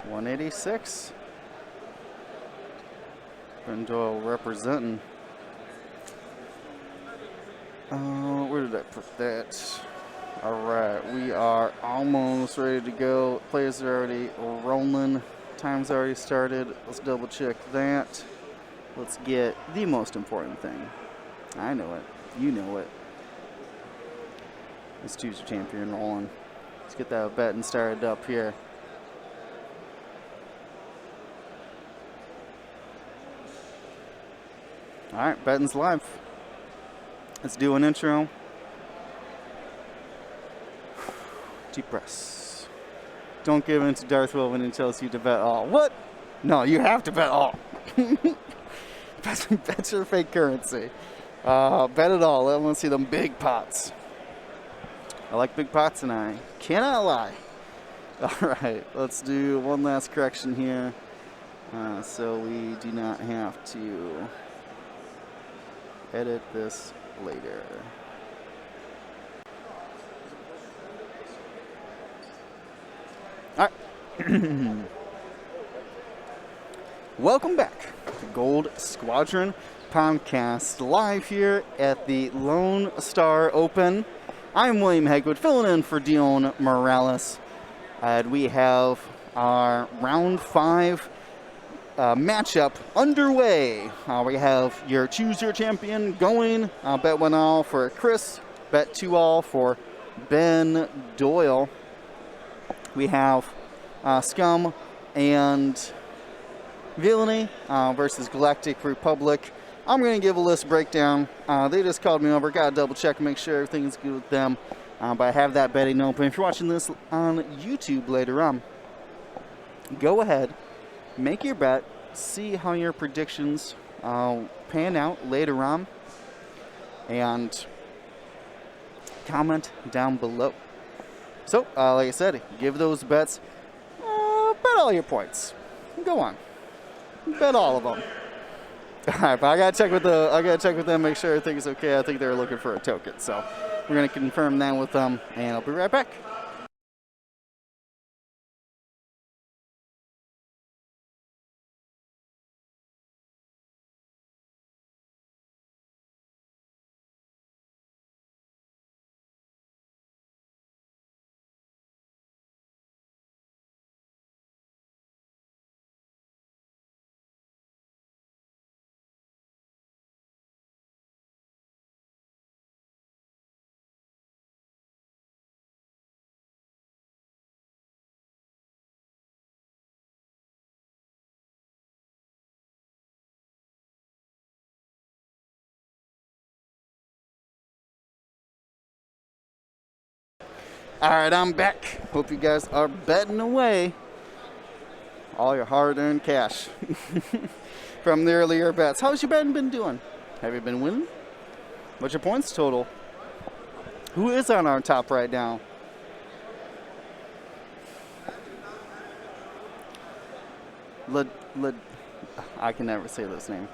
$186. Ben Doyle representing. Where did I put that? All right, we are almost ready to go. Players are already rolling. Time's already started. Let's double check that. Let's get the most important thing. I know it. You know it. Let's choose your champion rolling. Let's get that betting started up here. All right, betting's live. Let's do an intro. Deep breaths. Don't give in to Darth Will when he tells you to bet all. What? No, you have to bet all. Bet your fake currency. Bet it all. I want to see them big pots. I like big pots and I cannot lie. All right, let's do one last correction here so we do not have to edit this later. All right. Welcome back to Gold Squadron podcast, live here at the Lone Star Open. I'm William Hegwood, filling in for Dion Morales. And we have our round 5 matchup underway. We have your choose your champion going. Bet 1 all for Chris. Bet 2 all for Ben Doyle. We have Scum and Villainy versus Galactic Republic. I'm going to give a list breakdown. They just called me over. Got to double check and make sure everything's good with them. But I have that betting open. If you're watching this on YouTube later on, go ahead, make your bet, see how your predictions pan out later on, and comment down below. So, like I said, give those bets, bet all your points. Go on, bet all of them. All right, but I gotta check with them, make sure everything's okay. I think they're looking for a token, so we're gonna confirm that with them, and I'll be right back. All right, I'm back. Hope you guys are betting away all your hard-earned cash from the earlier bets. How's your betting been doing? Have you been winning? What's your points total? Who is on our top right now? I can never say this name.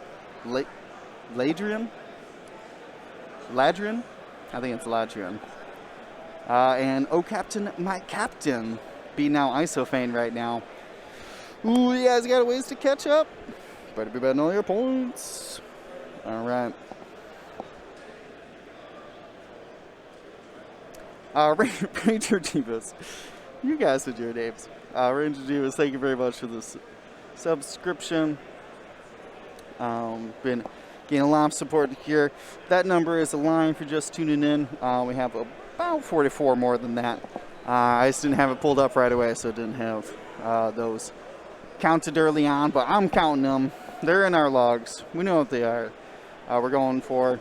Ladrian? Ladrian? I think it's Ladrian. And oh, Captain, my captain, be now Isofane right now. Ooh, you guys got a ways to catch up. Better be betting all your points. All right. Ranger Divas, you guys did your names. Ranger Divas, thank you very much for this subscription. Been getting a lot of support here. That number is a line for just tuning in. We have about 44 more than that. I just didn't have it pulled up right away, so I didn't have those counted early on, but I'm counting them. They're in our logs. We know what they are. We're going for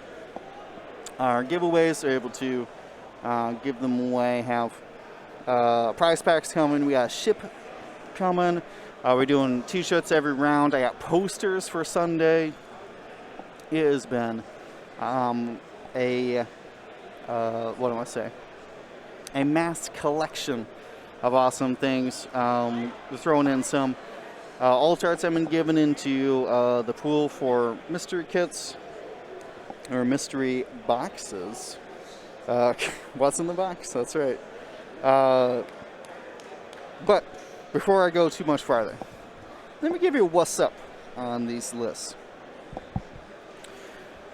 our giveaways. They're able to give them away, have prize packs coming. We got a ship coming. We're doing t-shirts every round. I got posters for Sunday. It has been a mass collection of awesome things. We're throwing in some alt arts I've been given into the pool for mystery kits or mystery boxes. What's in the box? That's right. But before I go too much farther, let me give you a what's up on these lists.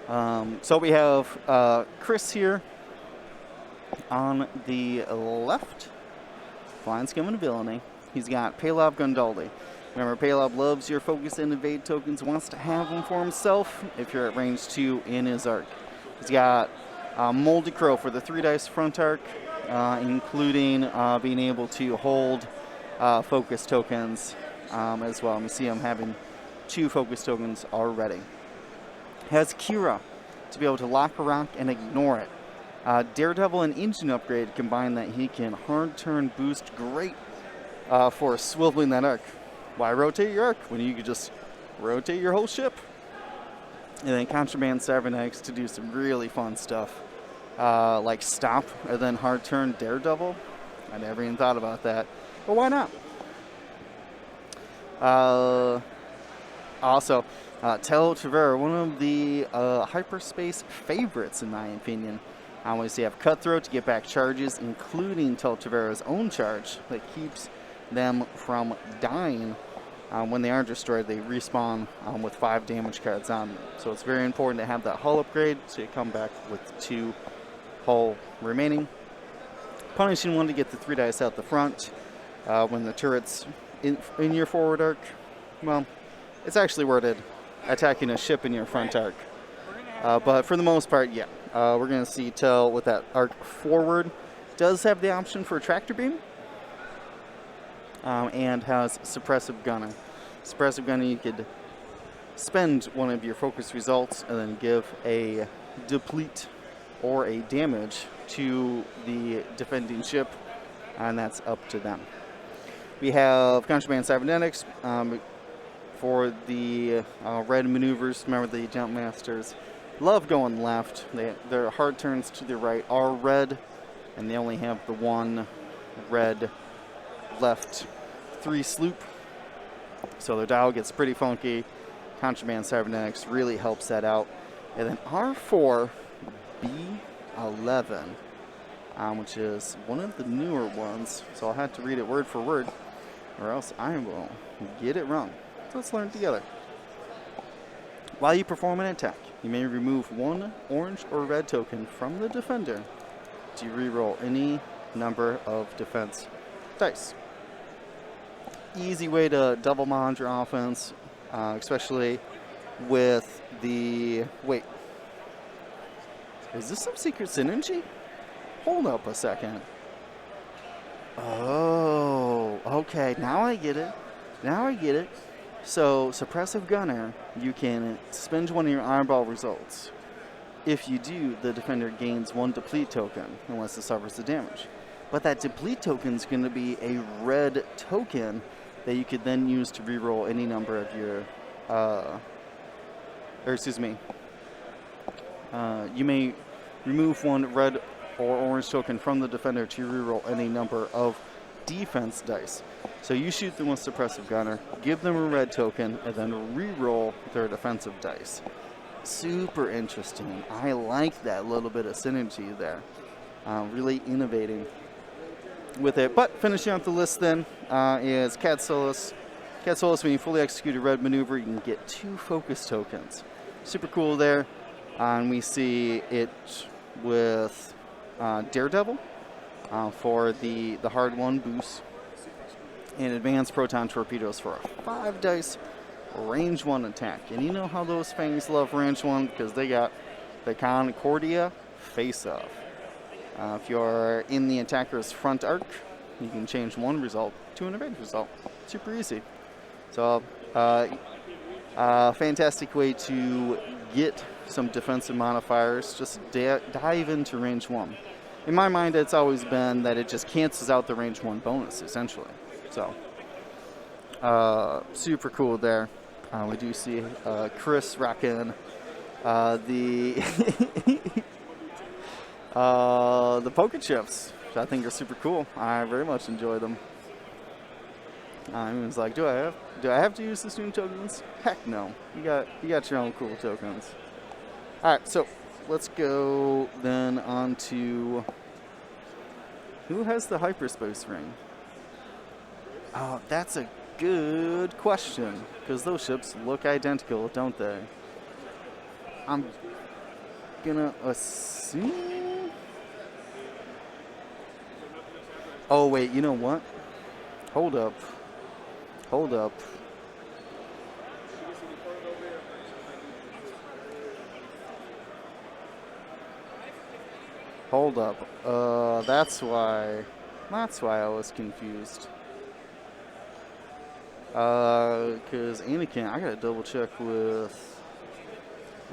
So we have Chris here on the left, flying, skimming ability. He's got Palov Gundaldi. Remember, Palov loves your focus and evade tokens, wants to have them for himself if you're at range 2 in his arc. He's got Moldy Crow for the 3 dice front arc, including being able to hold focus tokens as well. We see him having 2 focus tokens already. Has Kira to be able to lock a rock and ignore it. Daredevil and engine upgrade combine that he can hard turn boost, great for swiveling that arc. Why rotate your arc when you could just rotate your whole ship? And then Contraband Cybernetics to do some really fun stuff, like stop and then hard turn Daredevil. I never even thought about that, but why not? Also, Tel Tavera, one of the hyperspace favorites in my opinion. I always have Cutthroat to get back charges, including Tel Tavera's own charge that keeps them from dying. When they are destroyed, they respawn with 5 damage cards on them. So it's very important to have that hull upgrade so you come back with 2 hull remaining. Punishing one to get the 3 dice out the front when the turret's in your forward arc. Well, it's actually worded attacking a ship in your front arc. But for the most part, yeah. We're going to see Tel with that arc forward. Does have the option for Tractor Beam. And has Suppressive Gunner. Suppressive Gunner, you could spend one of your focus results and then give a deplete or a damage to the defending ship, and that's up to them. We have Contraband Cybernetics for the red maneuvers. Remember, the Jump Masters love going left. Their hard turns to the right are red, and they only have the 1 red left 3 sloop. So their dial gets pretty funky. Contraband Cybernetics really helps that out. And then R4 B11, which is one of the newer ones. So I'll have to read it word for word, or else I will get it wrong. So let's learn together. While you perform an attack, you may remove 1 orange or red token from the defender to reroll any number of defense dice. Easy way to double mod your offense, especially with the... Wait. Is this some secret synergy? Hold up a second. Oh, okay. Now I get it. Now I get it. So, Suppressive Gunner, you can spend one of your eyeball results. If you do, the defender gains 1 deplete token, unless it suffers the damage. But that deplete token is going to be a red token that you could then use to reroll any number of your, you may remove 1 red or orange token from the defender to reroll any number of defense dice. So you shoot them with Suppressive Gunner, give them a red token, and then reroll their defensive dice. Super interesting. I like that little bit of synergy there. Really innovating with it. But finishing out the list then is Cad Solus. Cad Solus, when you fully execute a red maneuver, you can get 2 focus tokens. Super cool there. And we see it with Daredevil for the hard 1 boost. And advanced proton torpedoes for a 5 dice range 1 attack. And you know how those fangs love range 1 because they got the Concordia face-off. If you're in the attacker's front arc, you can change 1 result to an evade result. Super easy. So, fantastic way to get some defensive modifiers, just dive into range 1. In my mind, it's always been that it just cancels out the range 1 bonus, essentially. So, super cool there. We do see Chris rocking the the poker chips, which I think are super cool. I very much enjoy them. He was like, do I have to use the student tokens? Heck no. You got your own cool tokens. Alright, so let's go then on to who has the hyperspace ring? Oh, that's a good question, because those ships look identical, don't they? I'm gonna assume. Oh wait, you know what? Hold up. Hold up. Hold up. That's why I was confused. Because Anakin, I gotta double check with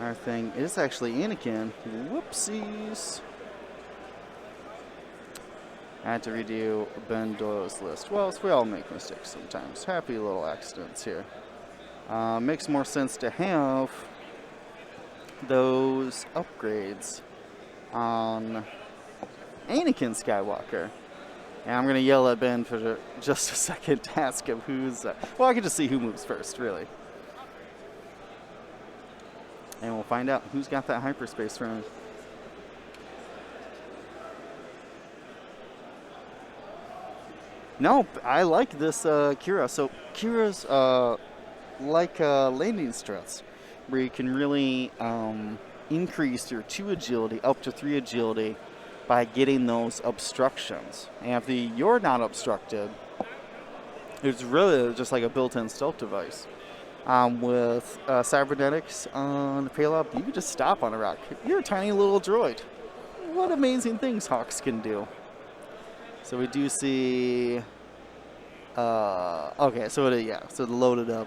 our thing. It's actually Anakin. Whoopsies. I had to redo Ben Doyle's list. Well, we all make mistakes sometimes. Happy little accidents here. Makes more sense to have those upgrades on Anakin Skywalker. And I'm going to yell at Ben for just a second to ask him who's... well, I can just see who moves first, really. And we'll find out who's got that hyperspace ring. No, I like this Kira. So Kira's like landing struts, where you can really increase your 2 agility up to 3 agility by getting those obstructions. And if you're not obstructed, it's really just like a built-in stealth device. With cybernetics on Paylob, you can just stop on a rock. You're a tiny little droid. What amazing things Hawks can do. So we do see, okay, so so loaded up,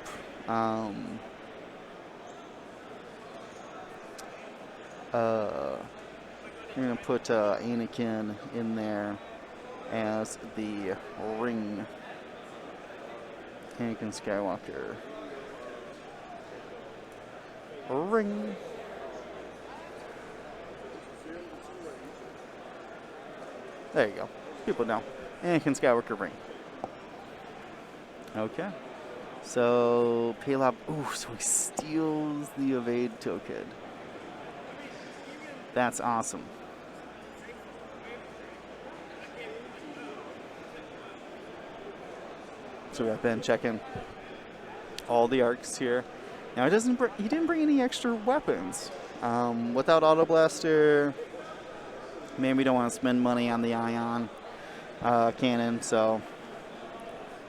we're gonna put Anakin in there as the ring. Anakin Skywalker. Ring. There you go. People know. Anakin Skywalker ring. Okay. So, Paylob. Ooh, so he steals the evade token. That's awesome. So we have Ben checking all the arcs here. Now he didn't bring any extra weapons. Without Auto Blaster, maybe we don't want to spend money on the Ion cannon. So,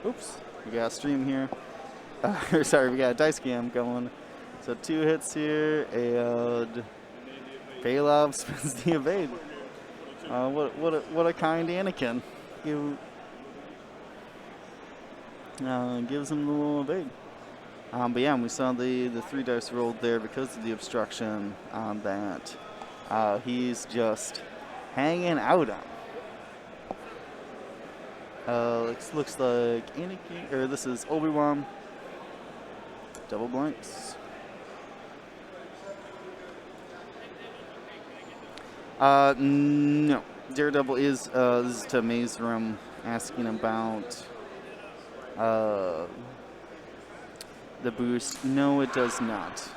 oops, we got a stream here. Sorry, we got a dice cam going. So 2 hits here, and Paylob spins the evade. What a kind Anakin. Gives him the little evade. But yeah, we saw the 3 dice rolled there because of the obstruction that he's just hanging out on. Looks like Anakin, or this is Obi-Wan. Double blanks. No. Daredevil is, this is to Maze Room asking about the boost. No, it does not.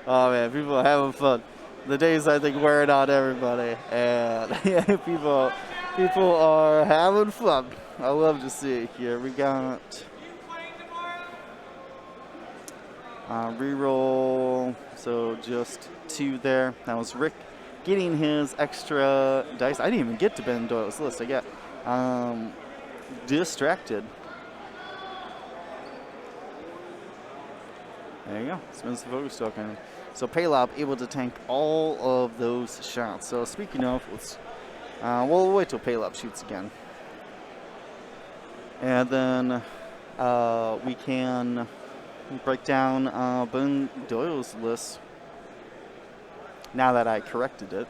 Oh man, people are having fun. The days, I think, wearing on everybody, and yeah, people are having fun. I love to see it here. We got reroll, so just 2 there. That was Rick getting his extra dice. I didn't even get to Ben Doyle's list. I got distracted. There you go. Spins the focus token. So Paylob able to tank all of those shots. So speaking of, let's we'll wait till Paylob shoots again. And then we can break down Ben Doyle's list now that I corrected it.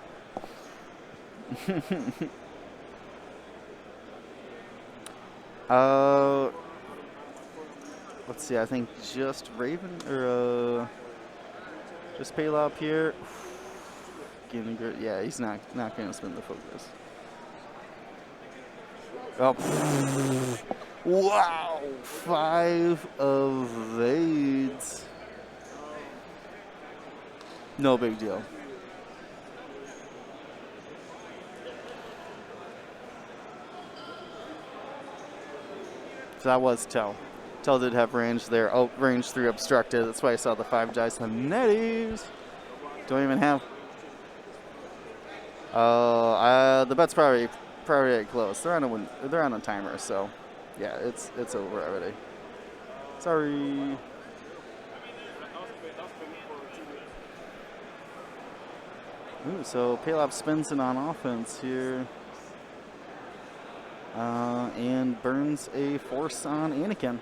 Let's see, I think just Raven, or just Paylob here. Yeah, he's not going to spin the focus. Oh, wow, 5 of Aids. No big deal. So that was Tell. Tell did have range there. Oh, range 3 obstructed. That's why I saw the 5 dice on netties. Don't even have. The bet's probably close. They're on a timer, so yeah, it's over already. Sorry. Ooh, so Paylob spins it on offense here. And burns a force on Anakin.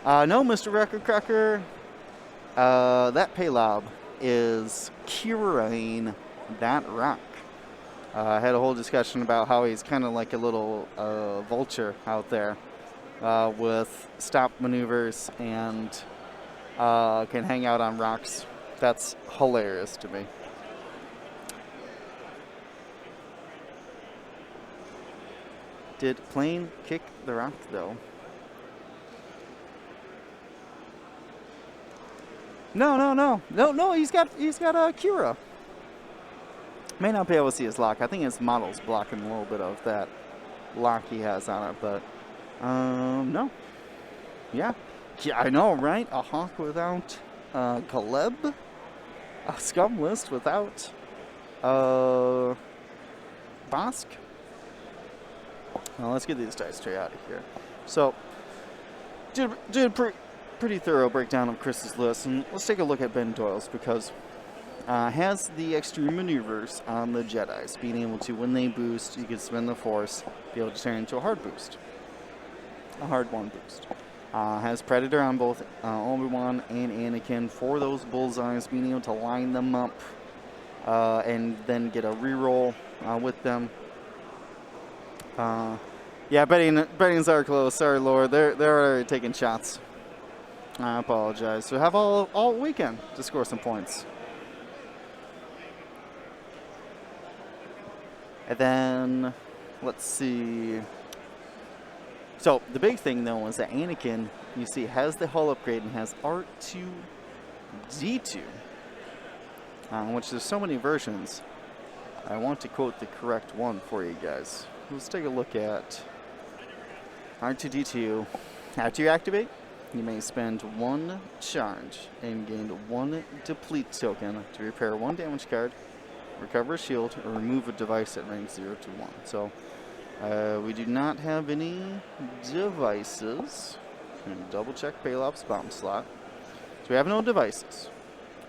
No, Mr. Record Cracker. That Paylob is curing that rock. I had a whole discussion about how he's kind of like a little vulture out there with stop maneuvers and can hang out on rocks. That's hilarious to me. Did plane kick the rock though? No. He's got a Cura. May not be able to see his lock. I think his model's blocking a little bit of that lock he has on it, but no. Yeah, I know, right? A Hawk without Caleb, a Scum list without Bosk. Well, let's get these dice tray out of here. So, did pretty thorough breakdown of Chris's list, and let's take a look at Ben Doyle's because has the extreme maneuvers on the Jedis, being able to, when they boost, you can spend the force, be able to turn into a hard boost, a hard 1 boost. Has Predator on both Obi-Wan and Anakin for those bullseyes, being able to line them up and then get a reroll with them. Yeah, bettings are close. Sorry, Lord. They're already taking shots. I apologize. So have all weekend to score some points. And then, let's see. So the big thing though is that Anakin, you see, has the hull upgrade and has R2-D2, which there's so many versions. I want to quote the correct one for you guys. Let's take a look at R2-D2. After you activate, you may spend 1 charge and gain 1 deplete token to repair 1 damage card, recover a shield, or remove a device at rank 0 to 1. So we do not have any devices. I'm going to double check Paylop's bomb slot. So we have no devices.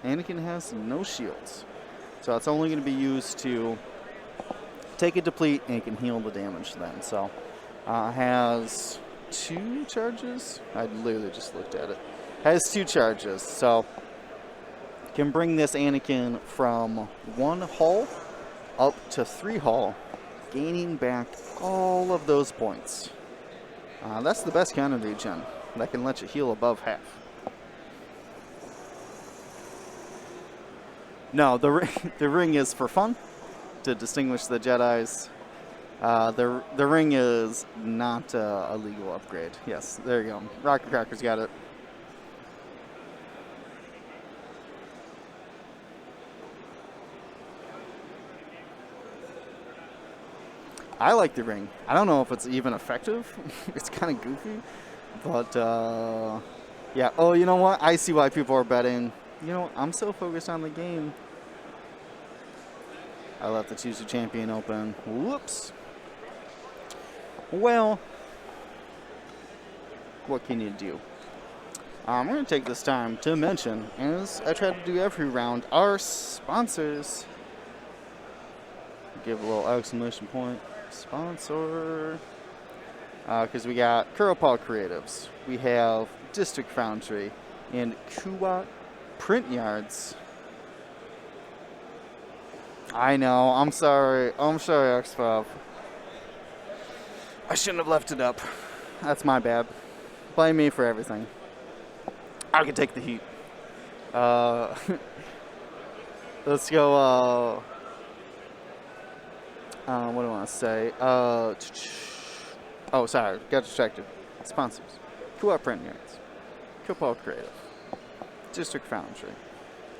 Anakin has no shields. So it's only going to be used to take a deplete and it can heal the damage then. So has 2 charges. I literally just looked at it. Has 2 charges. So can bring this Anakin from 1 hull up to 3 hull, gaining back all of those points. That's the best kind of regen. That can let you heal above half. No, the ring is for fun, to distinguish the Jedis. The ring is not a legal upgrade. Yes, there you go. Rocket Cracker's got it. I like the ring. I don't know if it's even effective. It's kind of goofy. But, yeah. Oh, you know what? I see why people are betting. You know, I'm so focused on the game. I left the Choose Your Champion open. Whoops. Well, what can you do? I'm going to take this time to mention, as I try to do every round, our sponsors. give a little exclamation point. Sponsor. Because we got Carrasquillo Creatives. We have District Foundry and Kuwait Print Yards. I know. I'm sorry. I'm sorry, X5. I shouldn't have left it up. That's my bad. Blame me for everything. I can take the heat. Let's go. What do I want to say? Oh, sorry. Got distracted. Sponsors. Kuwait Print Yards. Carrasquillo Creative. District Foundry.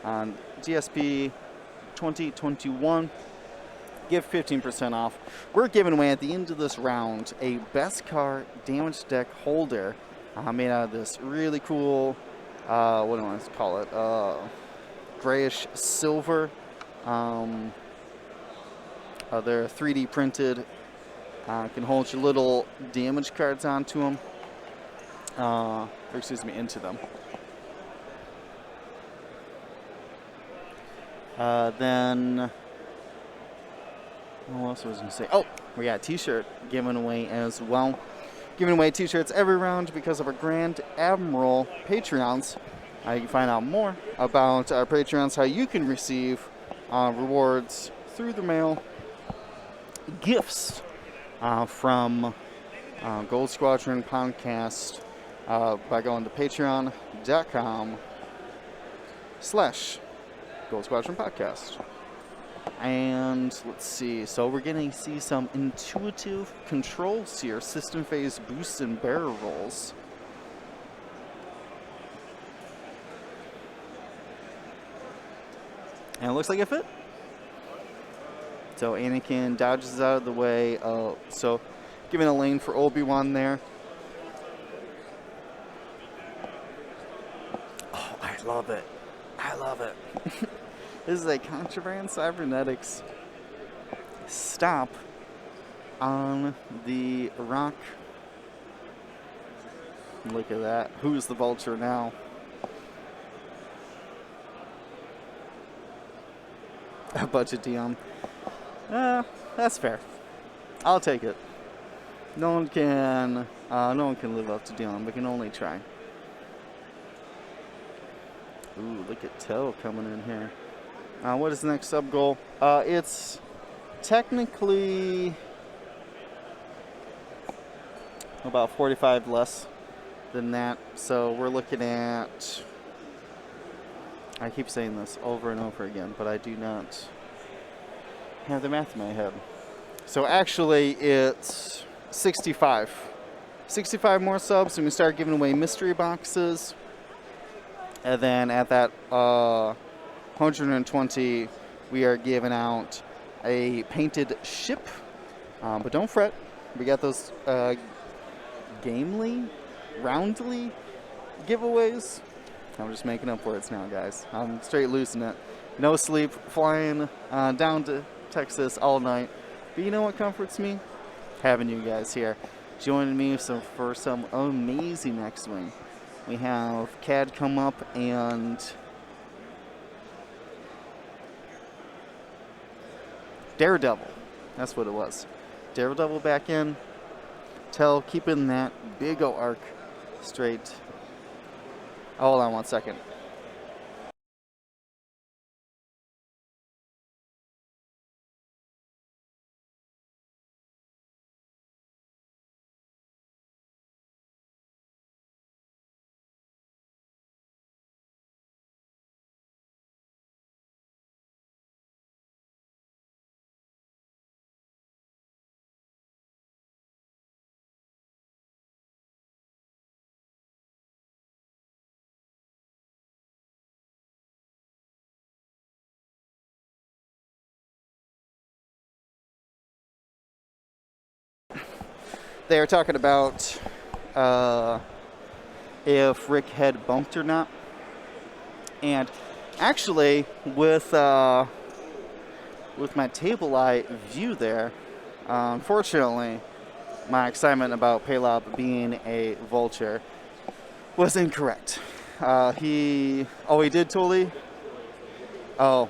On GSP 2021. Give 15% off. We're giving away at the end of this round a Best Car Damage Deck holder made out of this really cool, what do I want to call it? Grayish silver. They're 3D printed. Can hold your little damage cards onto them. Or excuse me, into them. Then, what else was I going to say? Oh, we got a t-shirt given away as well. Giving away t-shirts every round because of our Grand Admiral Patreons. You can find out more about our Patreons, how you can receive rewards through the mail, gifts from Gold Squadron Podcast by going to patreon.com/Gold Squadron Podcast. And let's see, so we're going to see some intuitive controls here, system phase boosts and barrel rolls. And it looks like it fit. So Anakin dodges out of the way. So giving a lane for Obi-Wan there. Oh, I love it. I love it. This is a Contraband Cybernetics stop on the rock. Look at that. Who's the vulture now? A budget Dion. That's fair. I'll take it. No one can live up to Dion, but can only try. Ooh, look at Toe coming in here. What is the next sub goal? It's technically about 45 less than that. So we're looking at, I keep saying this over and over again, but I do not have the math in my head. So actually it's 65. 65 more subs and we start giving away mystery boxes. And then at that 120, we are giving out a painted ship. But don't fret, we got those roundly giveaways. I'm just making up words now, guys. I'm straight losing it. No sleep, flying down to Texas all night. But you know what comforts me? Having you guys here. Joining me for some amazing X-Wing. We have CAD come up and Daredevil. That's what it was. Daredevil back in. Tell keeping that big O arc straight. Hold on one second. They were talking about if Rick had bumped or not. And actually, with my table light view there, unfortunately, my excitement about Paylob being a vulture was incorrect. He did totally. Oh.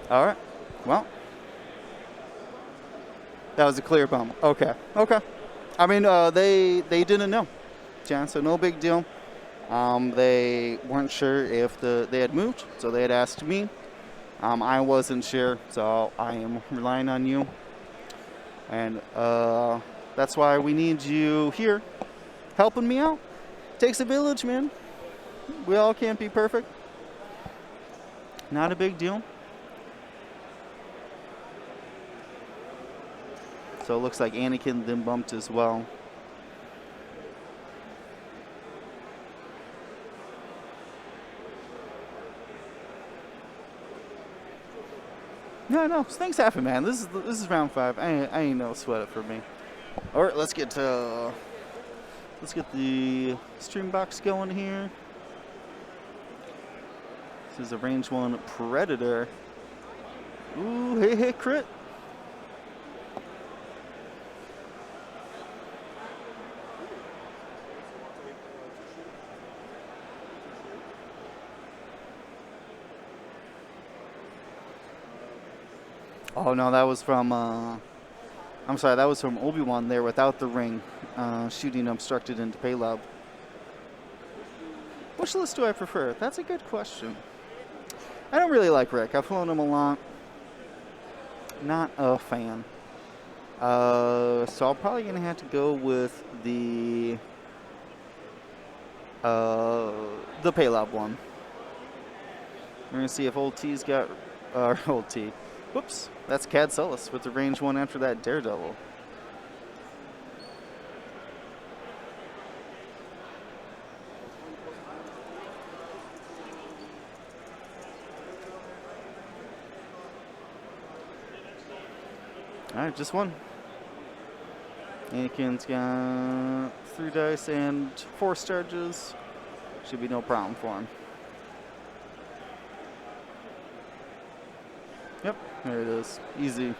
All right. Well, that was a clear bump. Okay. Okay. I mean, they didn't know, yeah, so no big deal. They weren't sure if they had moved, so they had asked me. I wasn't sure, so I am relying on you. And that's why we need you here, helping me out. Takes a village, man. We all can't be perfect. Not a big deal. So it looks like Anakin then bumped as well. No, things happen, man. This is round 5. I ain't no sweat it for me. All right, let's get the stream box going here. This is a range 1 Predator. Ooh, hey, crit. Oh no, that was from I'm sorry, that was from Obi-Wan there without the ring, shooting obstructed into payload. Which list do I prefer? That's a good question. I don't really like Rick. I've flown him a lot. Not a fan. So I'm probably gonna have to go with the payload one. We're gonna see if old T's got old T. Whoops, that's Cad Sullus with the range 1 after that Daredevil. All right, just one. Anakin's got 3 dice and 4 charges. Should be no problem for him. Yep, there it is. Easy.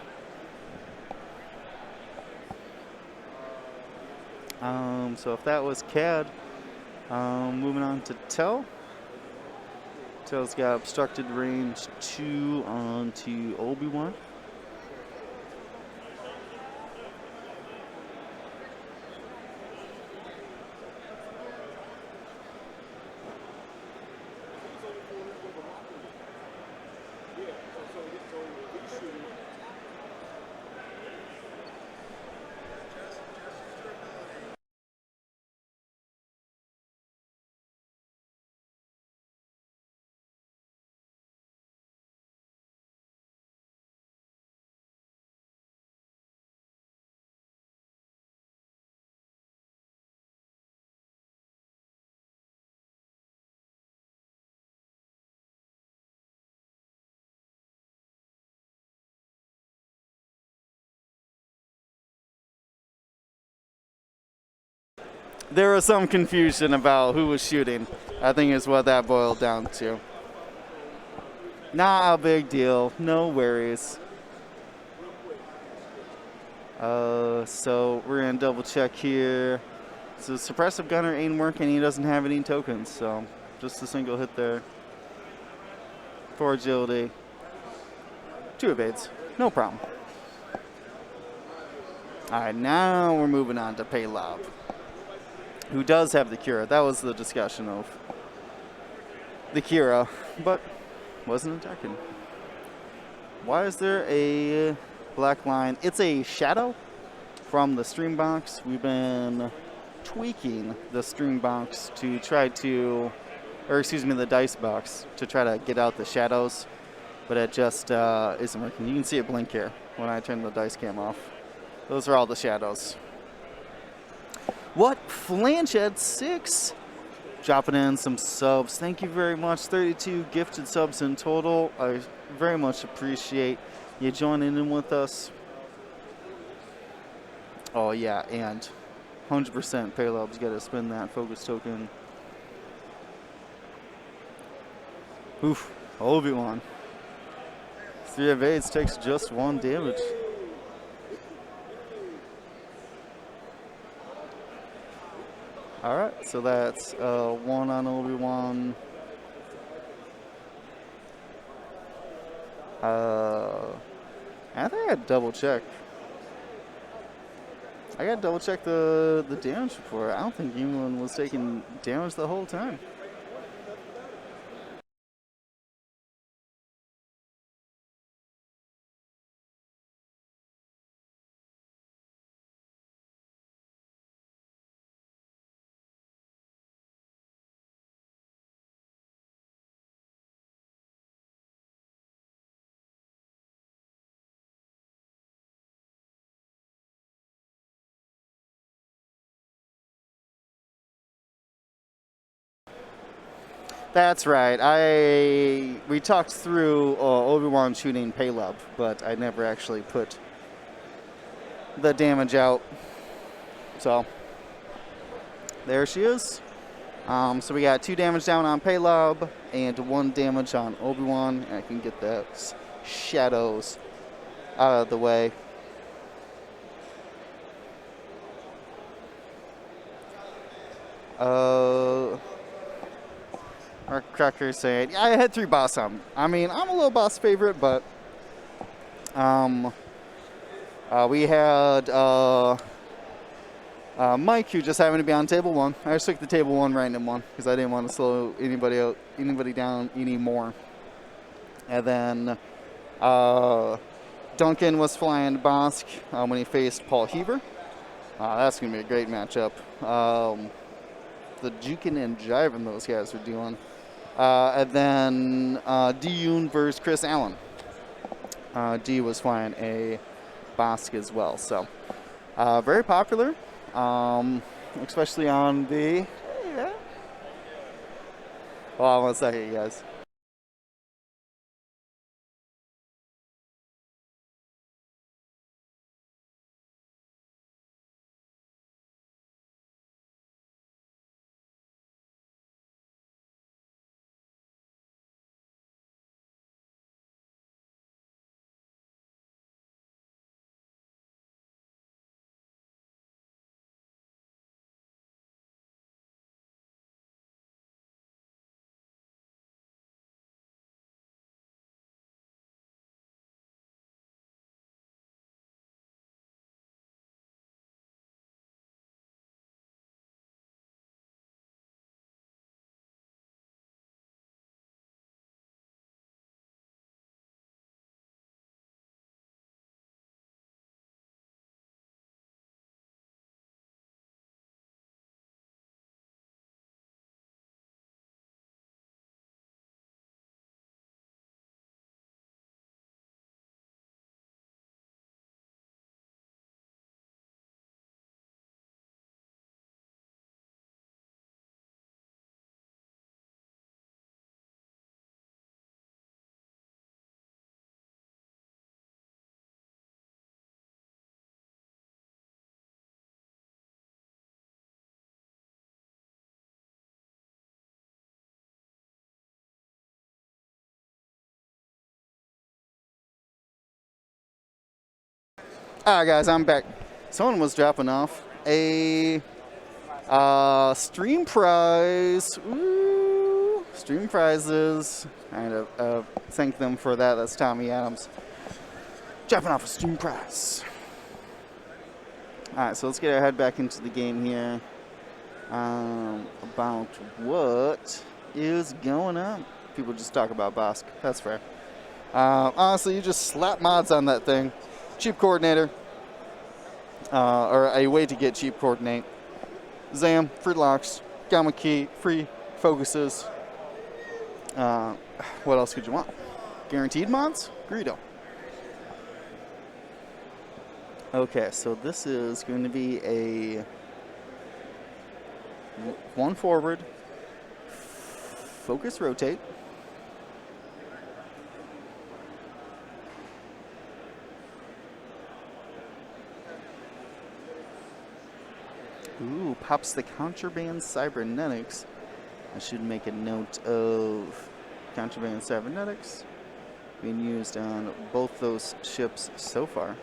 So if that was Cad, moving on to Tel. Tel's got obstructed range 2 onto Obi-Wan. There was some confusion about who was shooting. I think is what that boiled down to. Not a big deal. No worries. So we're going to double check here. So suppressive gunner ain't working. He doesn't have any tokens. So just a single hit there. 4 agility. 2 evades. No problem. All right, now we're moving on to Paylob, who does have the Cura. That was the discussion of the Cura, but wasn't attacking. Why is there a black line? It's a shadow from the stream box. We've been tweaking the stream box to try to, or excuse me, the dice box to try to get out the shadows, but it just isn't working. You can see it blink here when I turn the dice cam off. Those are all the shadows. What? Flange at 6? Dropping in some subs. Thank you very much. 32 gifted subs in total. I very much appreciate you joining in with us. Oh, yeah, and 100% Payload's got to spend that focus token. Oof. Obi-Wan. 3 evades takes just 1 damage. All right, so that's 1 on Obi-Wan. I think I gotta double check. I gotta double check the damage before. I don't think anyone was taking damage the whole time. That's right. We talked through Obi-Wan shooting Paylob, but I never actually put the damage out. So there she is. So we got 2 damage down on Paylob and 1 damage on Obi-Wan. I can get those shadows out of the way. Mark Cracker saying, yeah, I had 3 boss on. I mean, I'm a little boss favorite, but we had Mike, who just happened to be on table 1. I just took the table 1 random one because I didn't want to slow anybody down anymore. And then Duncan was flying Bosk when he faced Paul Heaver. That's going to be a great matchup. The juking and jiving those guys are doing. And then D-Yoon versus Chris Allen. D was flying a Bosk as well. So very popular, especially on the... Yeah. Hold on 1 second, guys. All right, guys, I'm back. Someone was dropping off a stream prize. Ooh, stream prizes. And thank them for that. That's Tommy Adams dropping off a stream prize. All right, so let's get our head back into the game here. About what is going on? People just talk about Bosk. That's fair. Honestly, you just slap mods on that thing. Cheap coordinator. Or a way to get cheap coordinate. Zam, free locks, Gamma key, free focuses. What else could you want? Guaranteed mods? Greedo. Okay, so this is going to be a 1 forward, focus rotate. Ooh, pops the contraband cybernetics. I should make a note of contraband cybernetics being used on both those ships so far.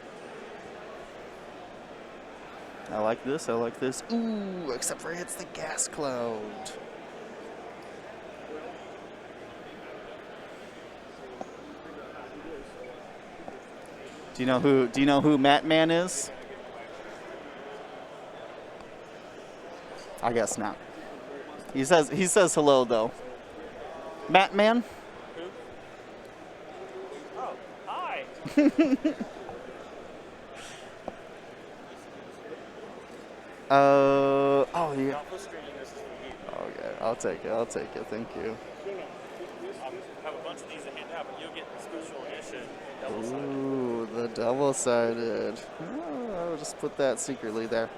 I like this, I like this. Ooh, except for it hits the gas cloud. Do you know who Matt Man is? I guess not. He says hello though. Matt Man? Who? Oh, hi. Oh yeah. Okay, I'll take it. Thank you. I have a bunch of these to hand out, but you'll get the special edition double-sided. Ooh, the double-sided. Oh, I'll just put that secretly there.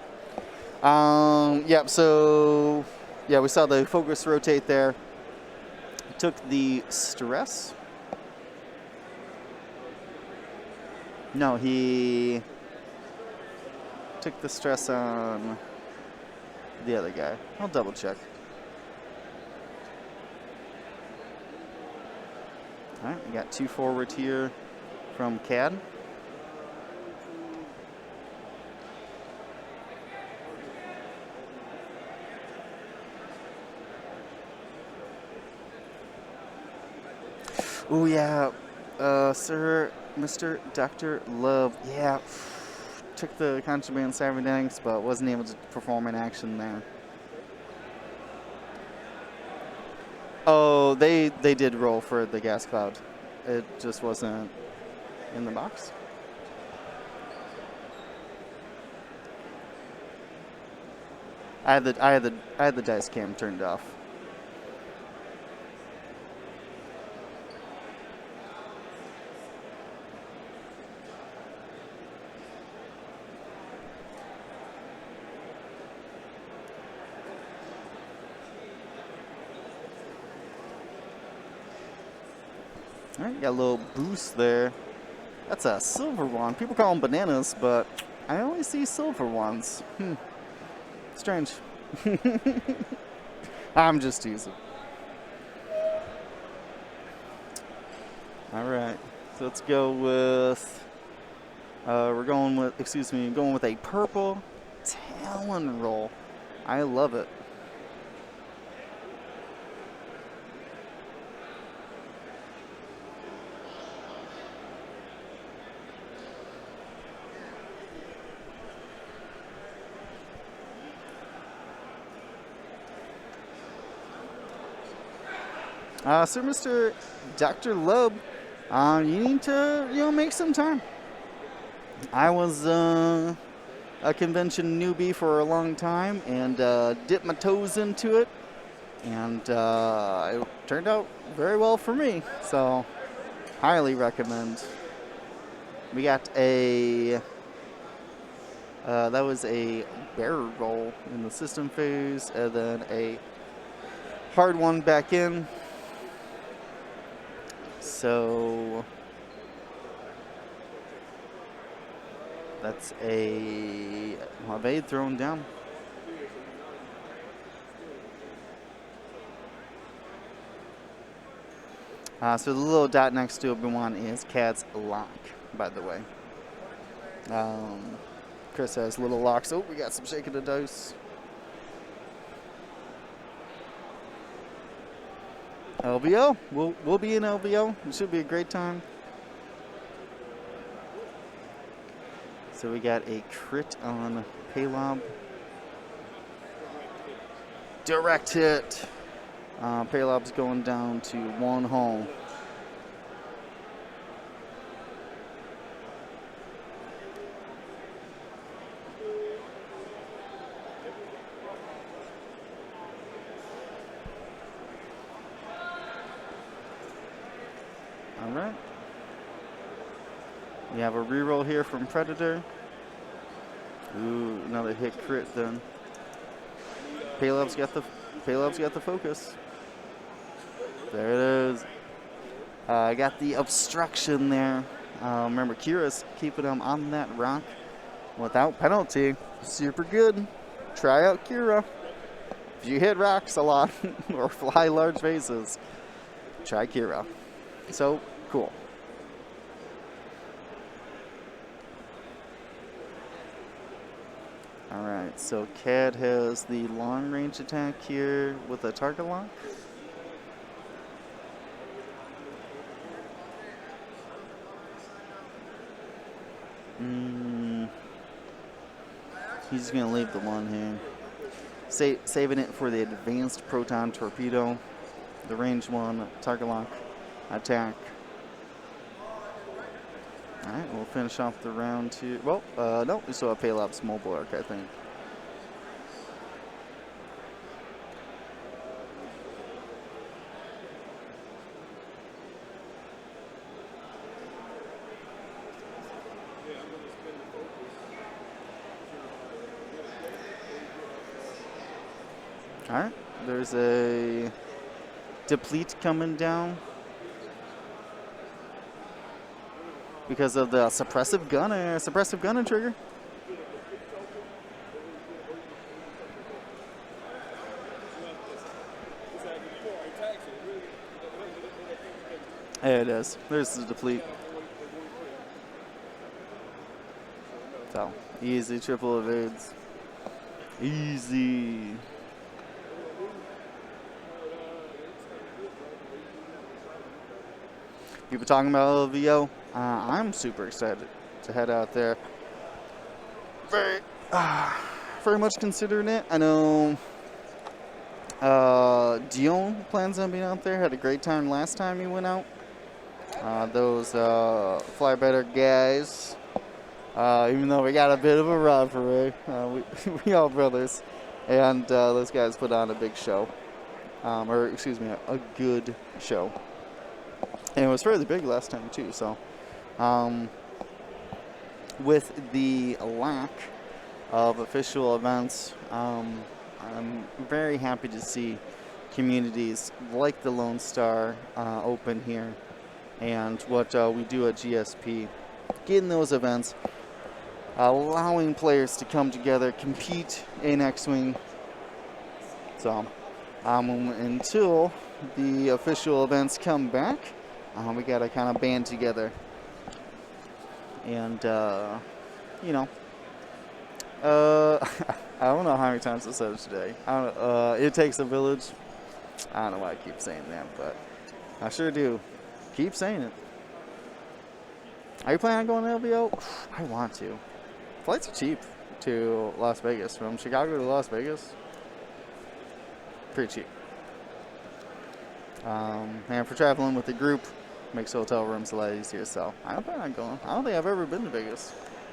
Yep, so yeah, we saw the focus rotate there. Took the stress. No, he took the stress on the other guy. I'll double check. All right, we got 2 forward here from CAD. Oh yeah, sir, Mr. Dr. Love. Yeah, took the contraband cybernetics, but wasn't able to perform an action there. Oh, they did roll for the gas cloud. It just wasn't in the box. I had the dice cam turned off. All right, got a little boost there. That's a silver one. People call them bananas, but I only see silver ones. Strange. I'm just teasing. All right, so let's go with. Going with a purple Talon roll. I love it. So, Mr. Dr. Lub, you need to, make some time. I was a convention newbie for a long time and dipped my toes into it, and it turned out very well for me. So, highly recommend. We got that was a barrel roll in the system phase, and then a hard one back in. So that's a evade thrown down. So the little dot next to Obi-Wan is CAD's lock, by the way. Chris has little locks. Oh, we got some shaking the dice. LVO. We'll be in LVO. It should be a great time. So we got a crit on Paylob. Direct hit. Paylob's going down to 1 home. All right. We have a reroll here from Predator. Ooh, another hit crit then. Paylob's got the focus. There it is. I got the obstruction there. Remember, Kira's keeping him on that rock without penalty. Super good. Try out Kira. If you hit rocks a lot or fly large vases, try Kira. So cool. All right, so CAD has the long range attack here with a target lock. He's going to leave the 1 here. Saving it for the advanced proton torpedo. The range 1, target lock, attack. Alright, we'll finish off the round 2. Well, no, we still have Palop's mobile arc, I think. Alright, there's a deplete coming down because of the suppressive gunner trigger. There it is. There's the deplete. So, easy triple evades. Easy. People talking about LVO. I'm super excited to head out there. Very much considering it. I know Doyle plans on being out there. Had a great time last time he went out. Those Fly Better guys. Even though we got a bit of a rivalry, we all brothers, and those guys put on a big show, or excuse me, a good show. And it was fairly big last time too, so with the lack of official events, I'm very happy to see communities like the Lone Star open here, and what we do at GSP, getting those events, allowing players to come together, compete in X-Wing. So until the official events come back, we gotta kind of band together, and you know, I don't know how many times I said it today. I don't, it takes a village. I don't know why I keep saying that, but I sure do. Keep saying it. Are you planning on going to LVO? I want to. Flights are cheap to Las Vegas. From Chicago to Las Vegas, pretty cheap. And for traveling with the group, makes hotel rooms a lot easier. So I don't plan on going. I don't think I've ever been to Vegas.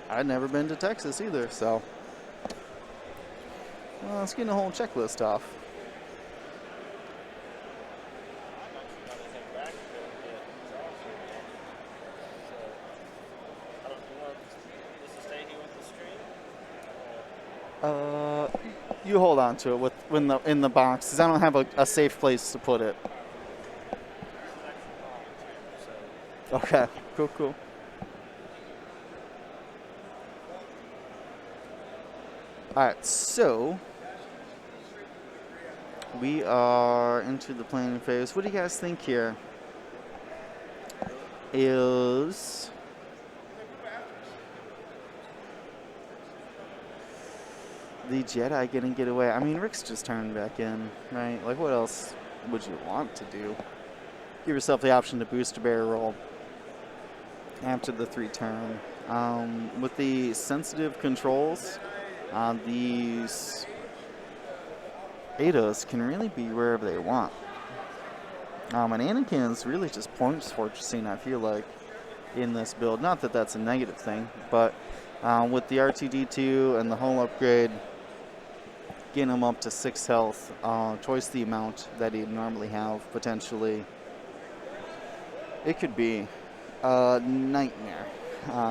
I'd never been to Texas either. So well, let's get the whole checklist off. You hold on to it in the box, because I don't have a safe place to put it. Okay, cool. Alright, so we are into the planning phase. What do you guys think here? Is the Jedi gonna get away? I mean, Rick's just turned back in, right? Like, what else would you want to do? Give yourself the option to boost a barrel roll after the 3 turn. With the sensitive controls, these Betas can really be wherever they want. And Anakin's really just points fortressing, I feel like, in this build. Not that that's a negative thing, but with the R2-D2 and the hull upgrade, getting him up to 6 health, twice the amount that he'd normally have, potentially, it could be a nightmare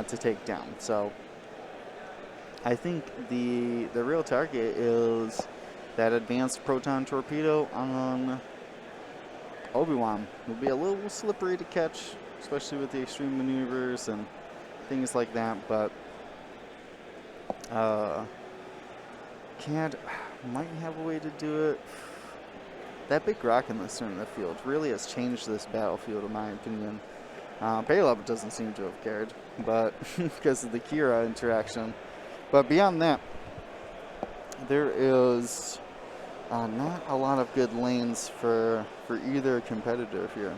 to take down. So I think the real target is that advanced proton torpedo on Obi-Wan. It'll be a little slippery to catch, especially with the extreme maneuvers and things like that, but CAD might have a way to do it. That big rock in the center of the field really has changed this battlefield, in my opinion. Payload doesn't seem to have cared, but because of the Kira interaction. But beyond that, there is not a lot of good lanes for either competitor here.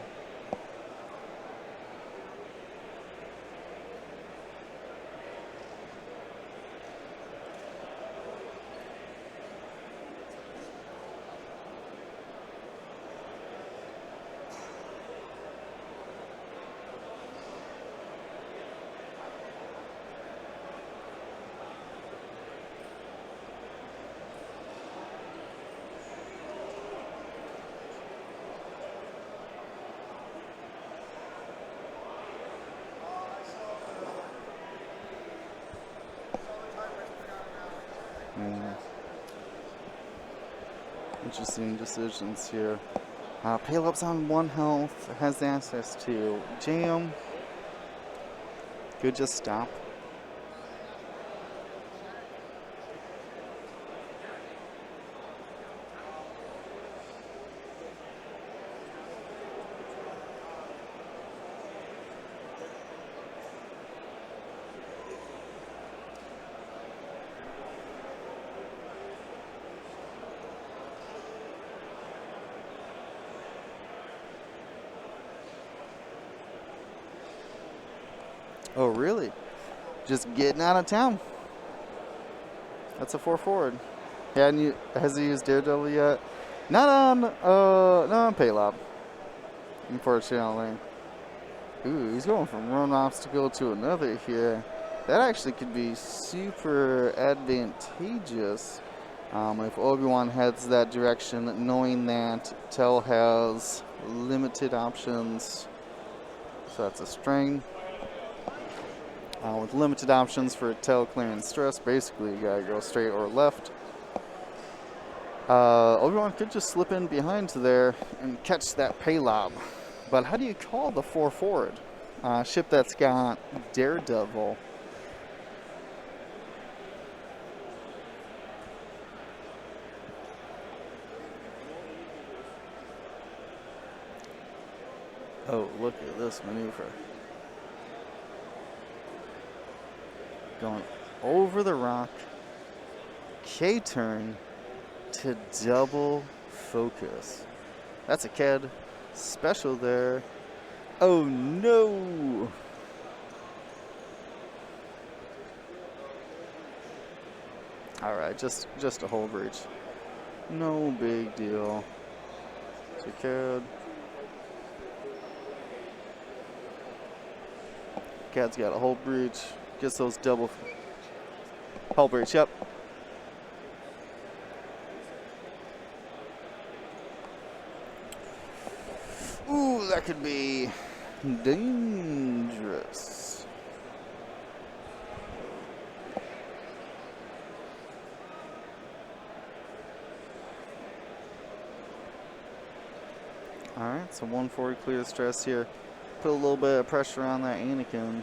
Interesting decisions here. Payload's on 1 health, has access to jam. Could just stop. Oh, really? Just getting out of town. That's a 4 forward. Has he used Daredevil yet? Not on Paylob, unfortunately. Ooh, he's going from one obstacle to another here. That actually could be super advantageous if Obi-Wan heads that direction, knowing that Tel has limited options. So that's a string. With limited options for tail clearance stress, basically you gotta go straight or left. Obi-Wan could just slip in behind there and catch that paylob. But how do you call the 4 forward? Ship that's got Daredevil. Oh, look at this maneuver. Going over the rock, K-turn to double focus. That's a CAD special there. Oh no! Alright, just a hold breach. No big deal. To CAD. CAD's got a hold breach. Gets those double hull breach, yep. Ooh, that could be dangerous. Alright, so 140 clear stress here. Put a little bit of pressure on that Anakin.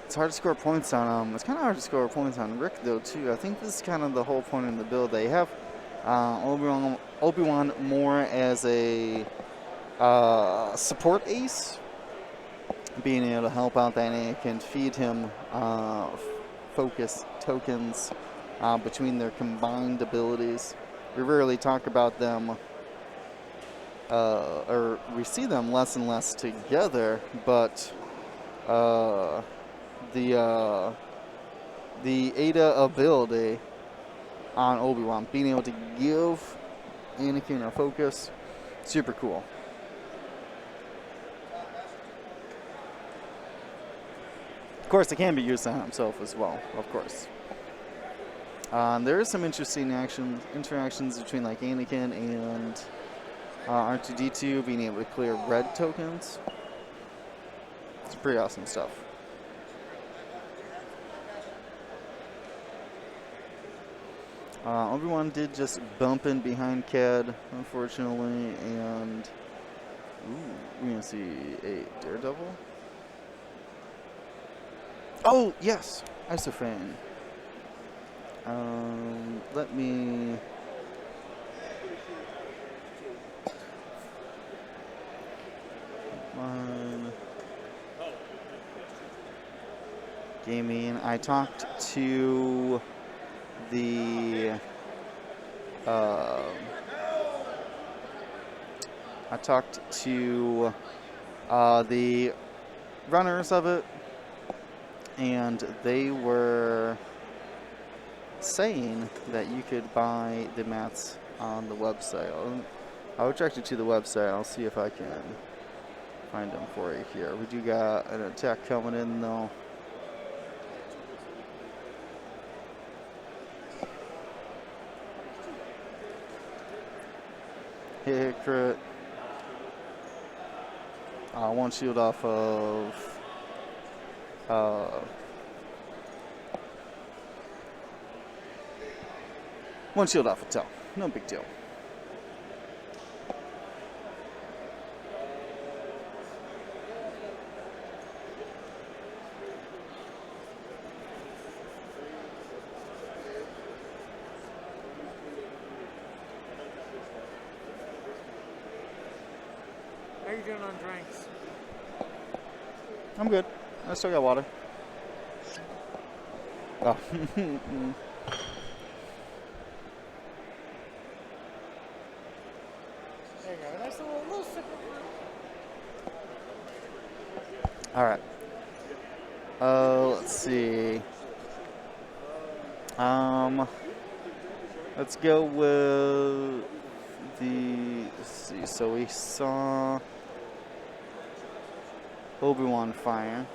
It's hard to score points on him. It's kind of hard to score points on Rick, though, too. I think this is kind of the whole point in the build. They have Obi-Wan more as a support ace, being able to help out that Anakin, feed him focus tokens between their combined abilities. We rarely talk about them, or we see them less and less together, but the Ada ability on Obi-Wan, being able to give Anakin a focus, super cool. Of course, it can be used on himself as well, of course. There is some interesting interactions between like Anakin and R2-D2 being able to clear red tokens. It's pretty awesome stuff. Obi-Wan did just bump in behind CAD, unfortunately, and we're gonna see a Daredevil. Oh yes, Isofane. Let me. Gaming. I talked to the the runners of it, and they were saying that you could buy the mats on the website. I'll direct you to the website. I'll see if I can find them for you here. We do got an attack coming in though. Hit crit. One shield off of One shield off a toe. No big deal. How you doing on drinks? I'm good. I still got water. Oh. There you go. Nice little sip of All right. Let's see. Let's go with the. Let's see. So we saw Obi-Wan fire.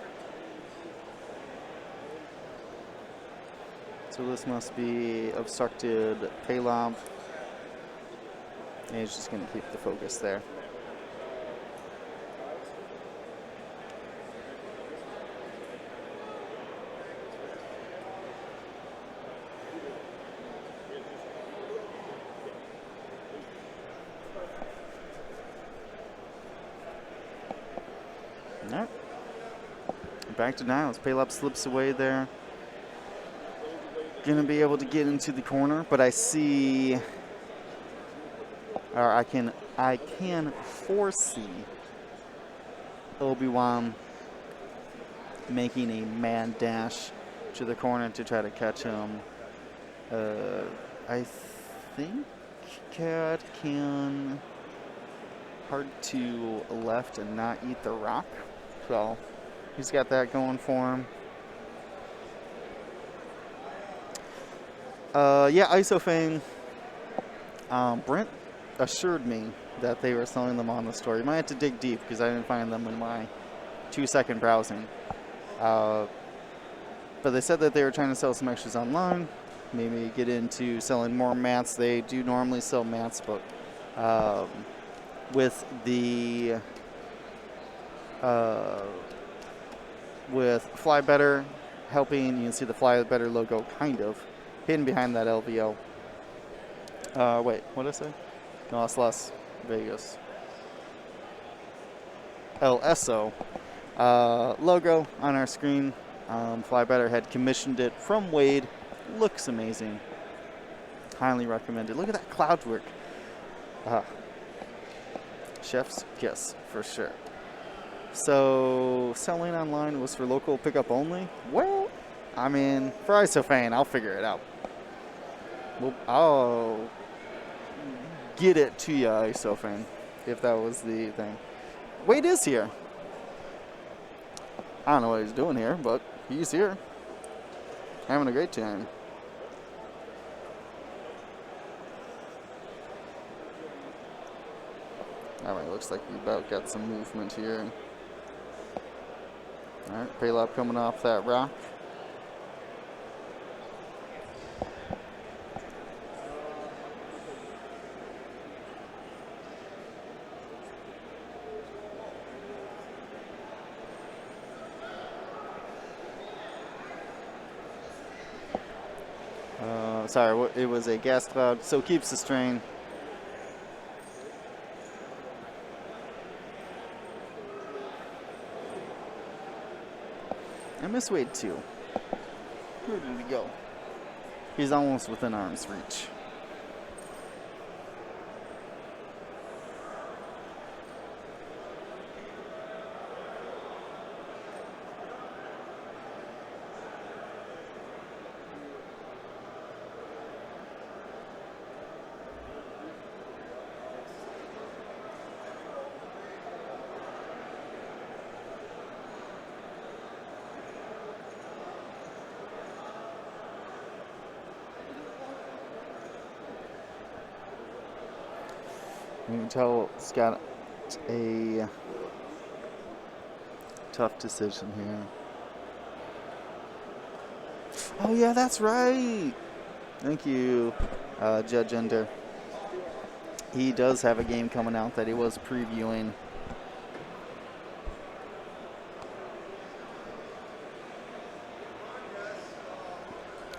So this must be obstructed paylob. And he's just going to keep the focus there. Alright. Back to Niles. Paylob slips away there. Gonna be able to get into the corner, but I see, or I can foresee Obi-Wan making a mad dash to the corner to try to catch him. I think Cad can hard to left and not eat the rock, so he's got that going for him. Yeah, Isofane. Brent assured me that they were selling them on the store. You might have to dig deep because I didn't find them in my 2-second browsing. But they said that they were trying to sell some extras online. Maybe get into selling more mats. They do normally sell mats, but with the with Fly Better helping, you can see the Fly Better logo kind of hidden behind that LVO. Wait, what did I say? No, it's Las Vegas. LSO logo on our screen. Fly Better had commissioned it from Wade. Looks amazing. Highly recommended. Look at that cloud work. Chef's kiss for sure. So selling online was for local pickup only. Well, I mean, for Isofane, I'll figure it out. Well, I'll get it to you, Isofane, if that was the thing. Wade is here. I don't know what he's doing here, but he's here. Having a great time. Alright, looks like we about got some movement here. Alright, Paylob coming off that rock. Sorry, it was a gas cloud, so keeps the strain. I miss Wade too. Where did he go? He's almost within arm's reach. You can tell it's got a tough decision here. Oh yeah, that's right. Thank you, Judge Ender. He does have a game coming out that he was previewing.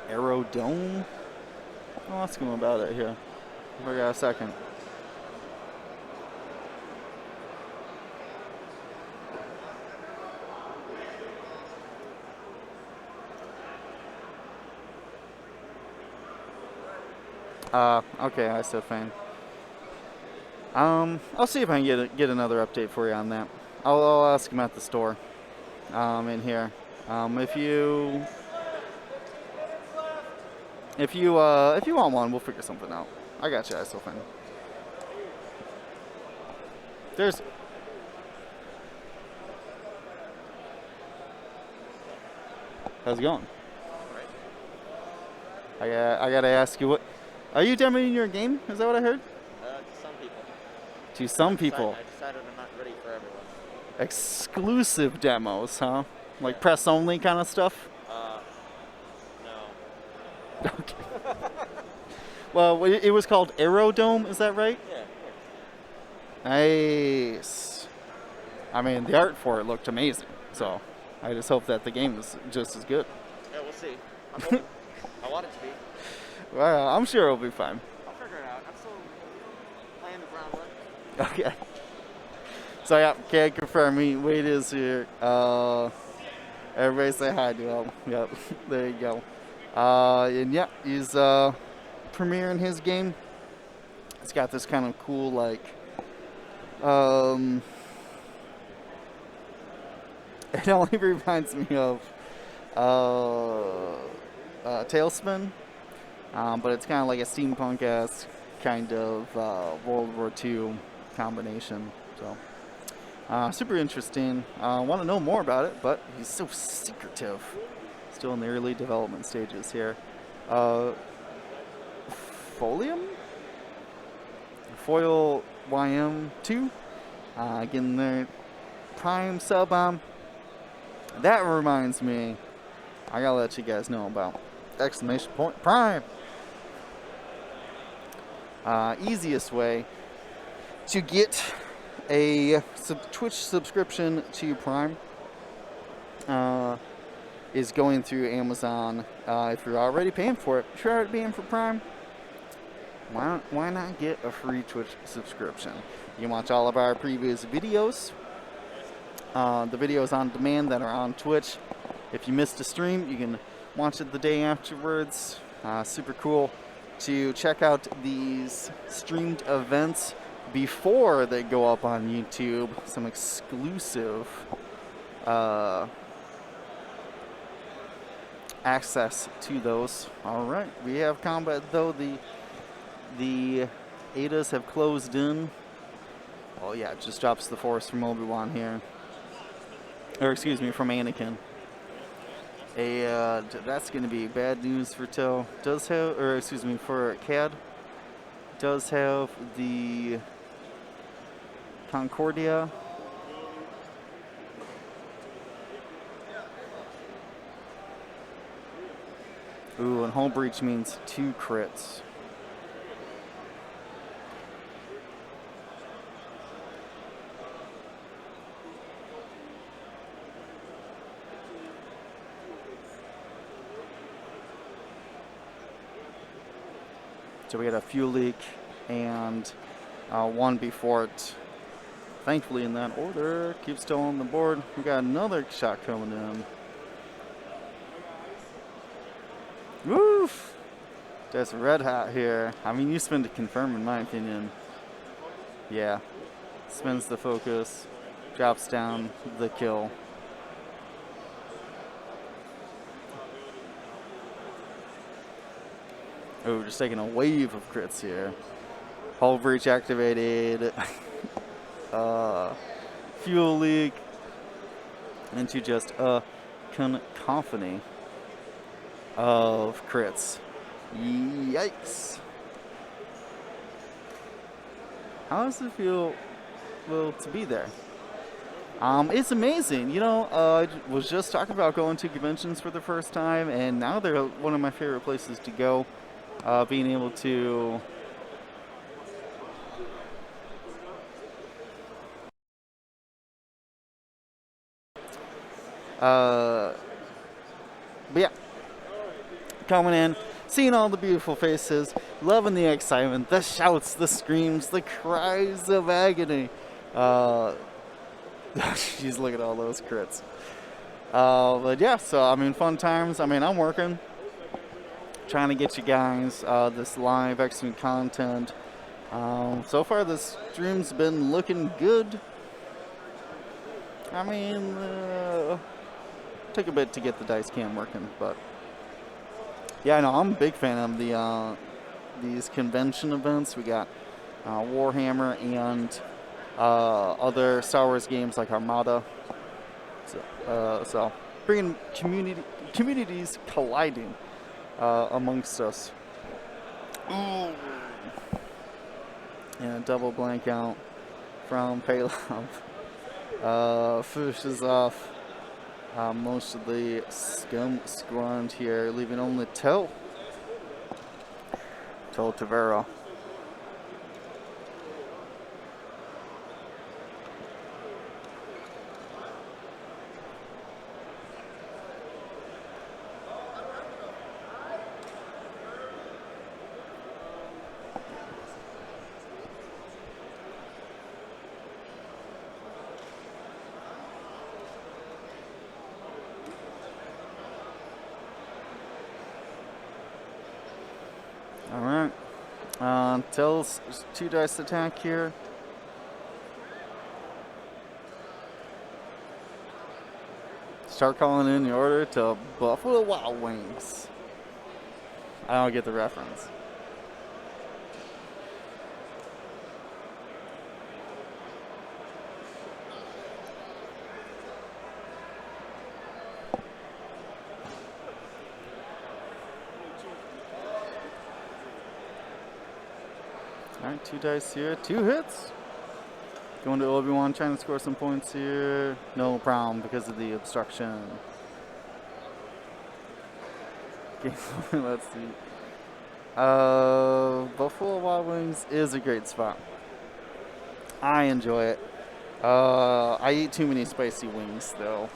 Arrow Dome. I'll ask him about it here. We got a second. Okay, I still fine. I'll see if I can get another update for you on that. I'll ask him at the store. In here. If you want one, we'll figure something out. I got you, I still fine. There's. How's it going? I gotta ask you, what are you demoing your game? Is that what I heard? To some people. To some people. I decided I'm not ready for everyone. Exclusive demos, huh? Like press only kind of stuff? No. Okay. Well, it was called Aerodome, is that right? Yeah. Nice. I mean, the art for it looked amazing, so I just hope that the game is just as good. Yeah, we'll see. I'm hoping. I want it to be. Well, I'm sure it'll be fine. I'll figure it out. I'm still playing the groundwork. Okay. So yeah, can't confirm. Wade is here. Everybody say hi to him. Yep, there you go. And yeah, he's premiering his game. It's got this kind of cool like it only reminds me of Tailspin, but it's kind of like a steampunk-esque kind of World War II combination. So super interesting. Want to know more about it, but he's so secretive. Still in the early development stages here. Foil YM2. Getting their Prime sub on. That reminds me, I gotta let you guys know about exclamation point Prime. Easiest way to get a Twitch subscription to Prime is going through Amazon. If you're already paying for it, if you're already paying for Prime, why not get a free Twitch subscription? You can watch all of our previous videos, the videos on demand that are on Twitch. If you missed a stream, you can watch it the day afterwards. Super cool to check out these streamed events before they go up on YouTube. Some exclusive access to those. All right, we have combat though. The ADAs have closed in. Oh yeah, it just drops the force from Obi-Wan here. Or excuse me, from Anakin. That's going to be bad news for Till. Does have, or excuse me, for Cad. Does have the Concordia. Ooh, and Hull Breach means 2 crits. So we had a fuel leak and one before it. Thankfully in that order. Keep still on the board. We got another shot coming in. Woof! That's red hot here. I mean, you spin to confirm in my opinion. Yeah. Spins the focus. Drops down the kill. Oh, just taking a wave of crits here. Hull breach activated. Fuel leak. Into just a cacophony of crits. Yikes. How does it feel to be there? It's amazing. You know, I was just talking about going to conventions for the first time, and now they're one of my favorite places to go. Being able to but yeah, coming in, seeing all the beautiful faces, loving the excitement, the shouts, the screams, the cries of agony. Jeez, look at all those crits. But yeah, so I mean, fun times. I mean, I'm working, trying to get you guys this live excellent content. So far, this stream's been looking good. I mean, took a bit to get the dice cam working, but yeah, no, I'm a big fan of the these convention events. We got Warhammer and other Star Wars games like Armada. So bringing communities colliding amongst us. Ooh. And a double blank out from Palov. Finishes off most of the scum squad here, leaving only Tel Tavera. Alright. Tel's 2 dice attack here. Start calling in the order to Buffalo Wild Wings. I don't get the reference. Alright, 2 dice here, 2 hits. Going to Obi-Wan, trying to score some points here. No problem because of the obstruction. Okay, let's see. Buffalo Wild Wings is a great spot. I enjoy it. I eat too many spicy wings though.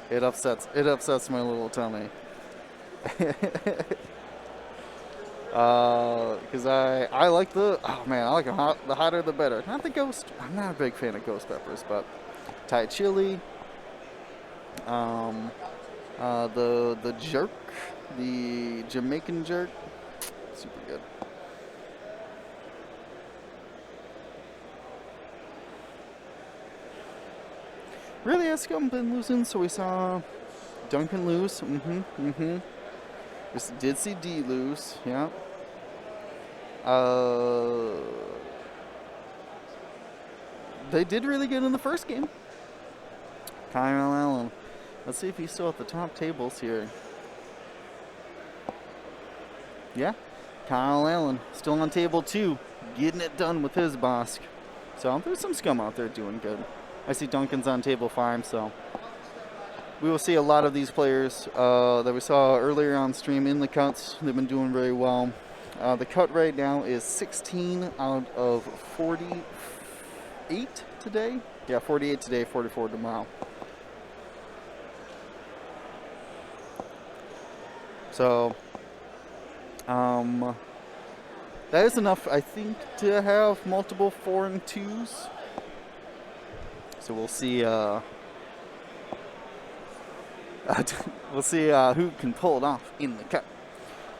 It upsets my little tummy. Because I like the, oh man, I like them hot, the hotter the better. Not the ghost, I'm not a big fan of ghost peppers, but Thai chili, the jerk, the Jamaican jerk, super good. Really, has Scum been losing? So we saw Duncan lose, we did see D lose, yeah. They did really good in the first game. Kyle Allen. Let's see if he's still at the top tables here. Yeah, Kyle Allen still on table 2, getting it done with his boss. So there's some Scum out there doing good. I see Duncan's on table 5, so we will see a lot of these players that we saw earlier on stream in the cuts. They've been doing very well. The cut right now is 16 out of 48 today. Yeah, 48 today, 44 tomorrow. So, that is enough, I think, to have multiple 4 and 2s. So we'll see. We'll see who can pull it off in the cut.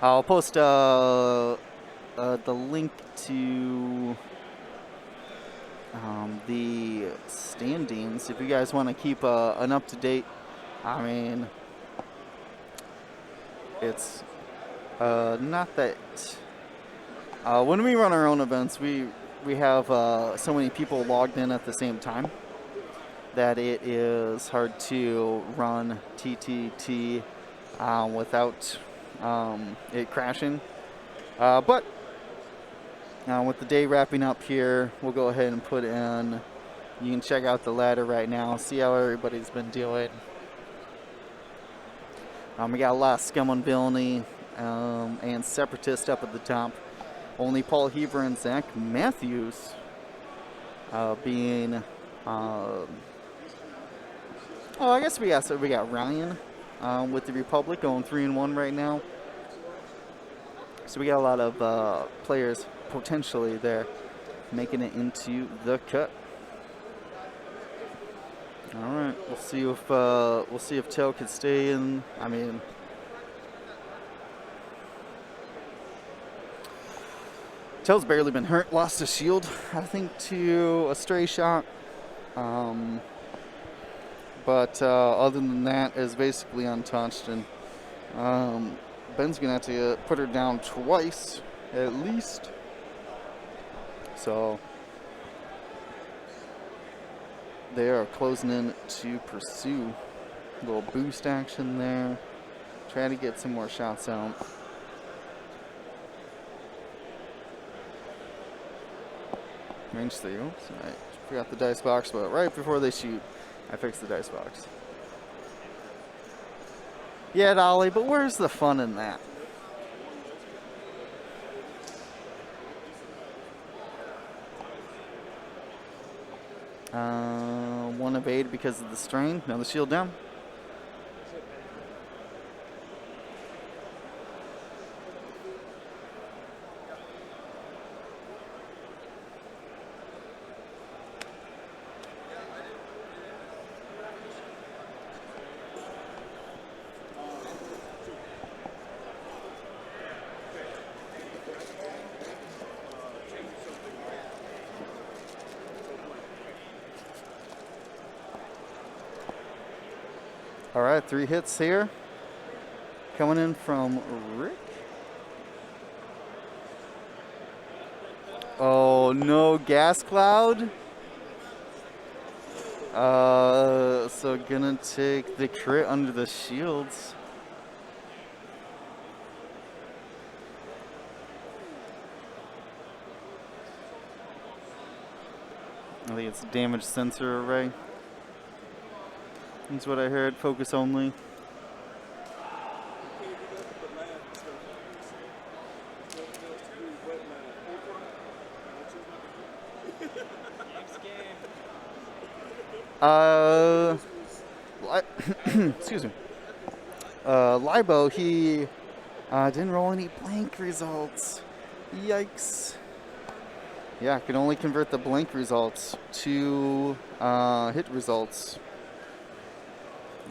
I'll post the link to the standings if you guys want to keep an up-to-date. I mean, it's not that when we run our own events, we have so many people logged in at the same time that it is hard to run TTT without it crashing. But with the day wrapping up here, we'll go ahead and put in, you can check out the ladder right now, see how everybody's been doing. We got a lot of Scum and Villainy and Separatist up at the top. Only Paul Heaver and Zach Matthews being... I guess we got Ryan with the Republic going 3-1 right now. So we got a lot of players potentially there making it into the cut. All right, we'll see if Tail can stay in. I mean, Tail's barely been hurt. Lost a shield, I think, to a stray shot. But other than that, is basically untouched. And Ben's gonna have to put her down twice at least. So they are closing in to pursue. A little boost action there. Try to get some more shots out. Range 3. Oops, I forgot the dice box, but right before they shoot, I fixed the dice box. Yeah, Dolly, but where's the fun in that? One evade because of the strain. Now the shield down. All right, 3 hits here. Coming in from Rick. Oh, no gas cloud. So gonna take the crit under the shields. I think it's damage sensor array. That's what I heard. Focus only. Excuse me. Libo, he didn't roll any blank results. Yikes. Yeah, I can only convert the blank results to hit results.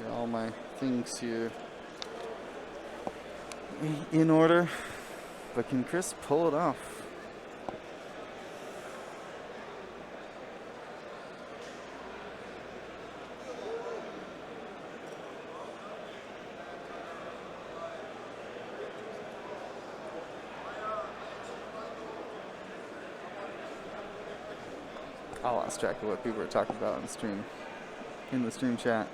Get all my things here in order. But can Chris pull it off? I lost track of what people were talking about on the stream, in the stream chat.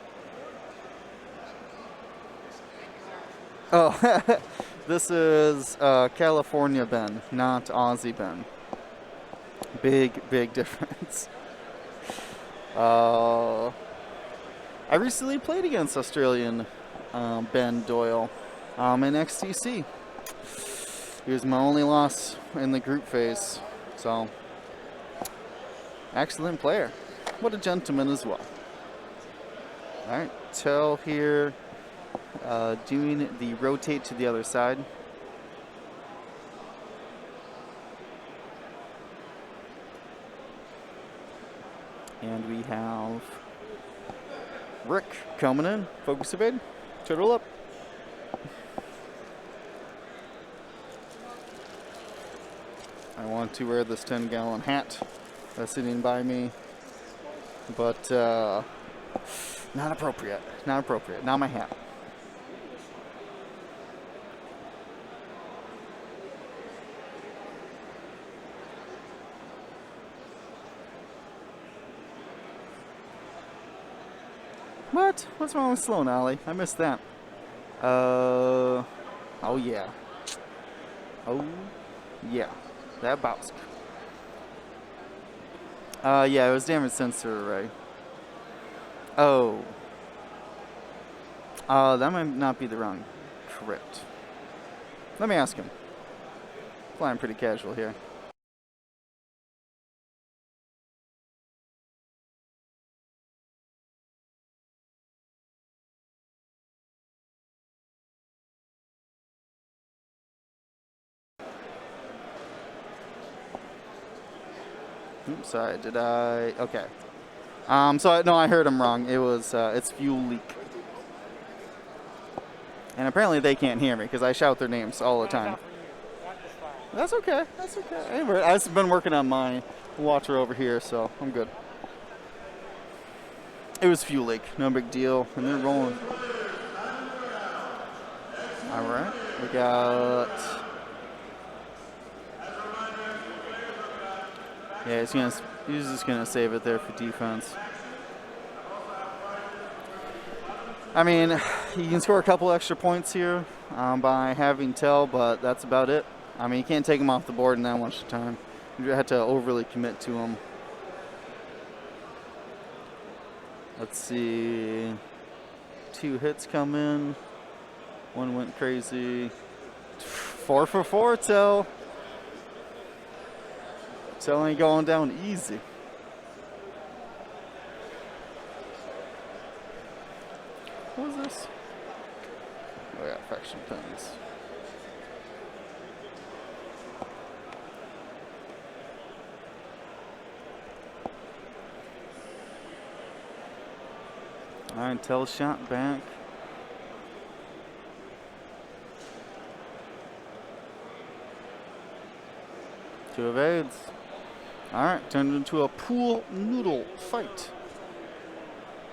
Oh, this is California Ben, not Aussie Ben. Big difference. I recently played against Australian Ben Doyle in XTC. He was my only loss in the group phase, so excellent player. What a gentleman as well. All right, Tell here. Doing the rotate to the other side. And we have Rick coming in. Focus evade. Turtle up. I want to wear this 10-gallon hat that's sitting by me, but not appropriate. Not appropriate. Not my hat. What? What's wrong with Sloan Alley? I missed that. Oh yeah. Oh yeah. That bounced. Yeah, it was damage sensor array. Oh. That might not be the wrong crit. Let me ask him. Flying pretty casual here. Oops, sorry, did I? Okay. No, I heard him wrong. It was, it's fuel leak. And apparently they can't hear me because I shout their names all the time. Not for you. Not this fire. That's okay. That's okay. Anyway, I've been working on my water over here, so I'm good. It was fuel leak. No big deal. And they're rolling. All right. We got... Yeah, he's just gonna save it there for defense. I mean, you can score a couple extra points here by having Tell, but that's about it. I mean, you can't take him off the board in that much time. You have to overly commit to him. Let's see. 2 hits come in. 1 went crazy. 4 for 4, Tell. Tell ain't going down easy. What was this? Oh yeah, faction pins. Alright, Tell shot back. Two evades. Alright, turned into a pool noodle fight.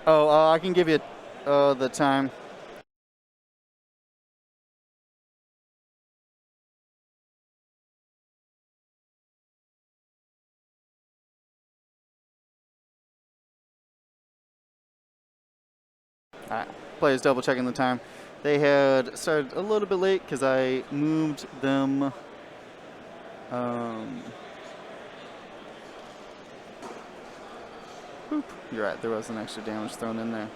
Oh, I can give you the time. Alright, players double checking the time. They had started a little bit late because I moved them. Boop. You're right, there was an extra damage thrown in there.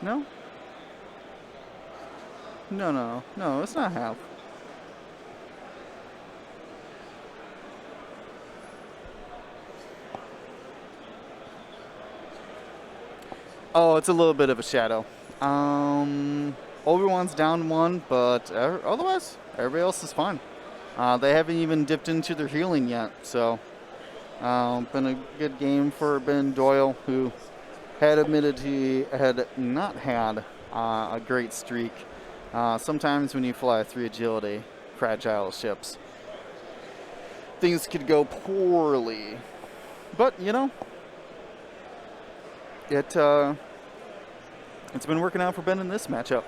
No? No, it's not half. Oh, it's a little bit of a shadow. Obi-Wan's down 1, but otherwise, everybody else is fine. They haven't even dipped into their healing yet, so been a good game for Ben Doyle, who had admitted he had not had a great streak. Sometimes when you fly 3 agility, fragile ships, things could go poorly. But, you know, it's been working out for Ben in this matchup.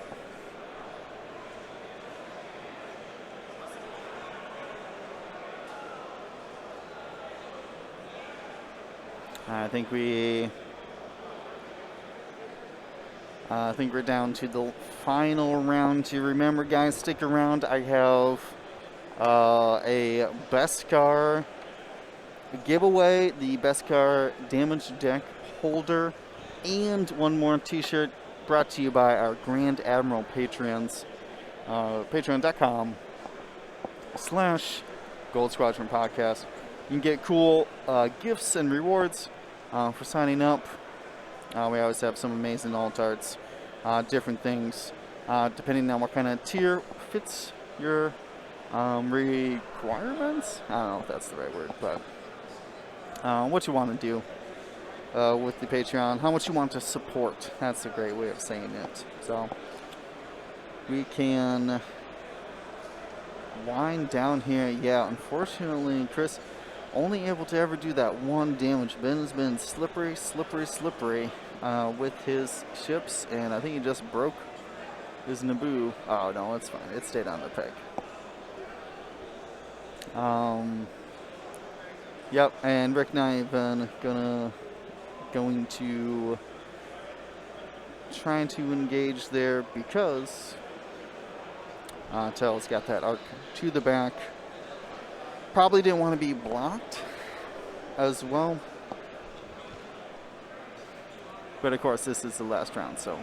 I think we're down to the final round. To remember, guys, stick around. I have a Beskar giveaway, the Beskar damage deck holder, and one more t-shirt brought to you by our Grand Admiral patrons. Patreon.com/Gold Squadron Podcast. You can get cool gifts and rewards for signing up. We always have some amazing alt arts, different things, depending on what kind of tier fits your requirements. I don't know if that's the right word, but what you want to do with the Patreon, how much you want to support. That's a great way of saying it. So we can wind down here. Yeah, unfortunately, Chris only able to ever do that 1 damage. Ben has been slippery with his ships, and I think he just broke his Naboo. Oh no, it's fine. It stayed on the peg. Yep, and Rick and I have been going to trying to engage there because Tell's got that arc to the back. Probably didn't want to be blocked as well. But of course, this is the last round, so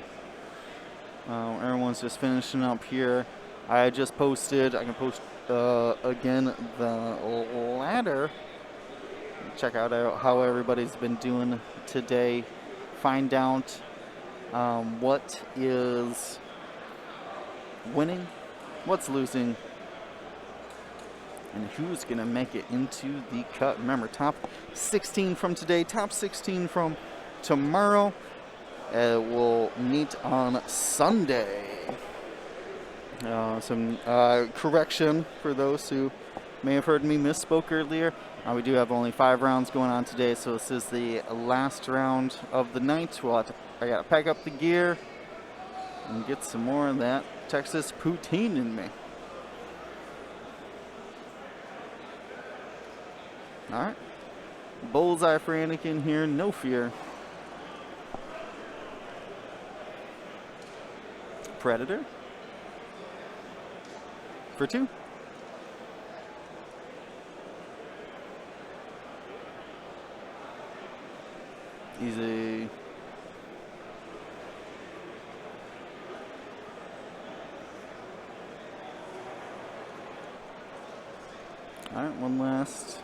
everyone's just finishing up here. I just posted, I can post again the ladder. Check out how everybody's been doing today. Find out what is winning what's losing, and who's going to make it into the cut. Remember, top 16 from today, top 16 from tomorrow. We'll meet on Sunday. Some correction for those who may have heard me misspoke earlier. We do have only 5 rounds going on today, so this is the last round of the night. I got to pack up the gear and get some more of that Texas poutine in me. All right. Bullseye for Anakin here, no fear. Predator for 2. Easy. All right, one last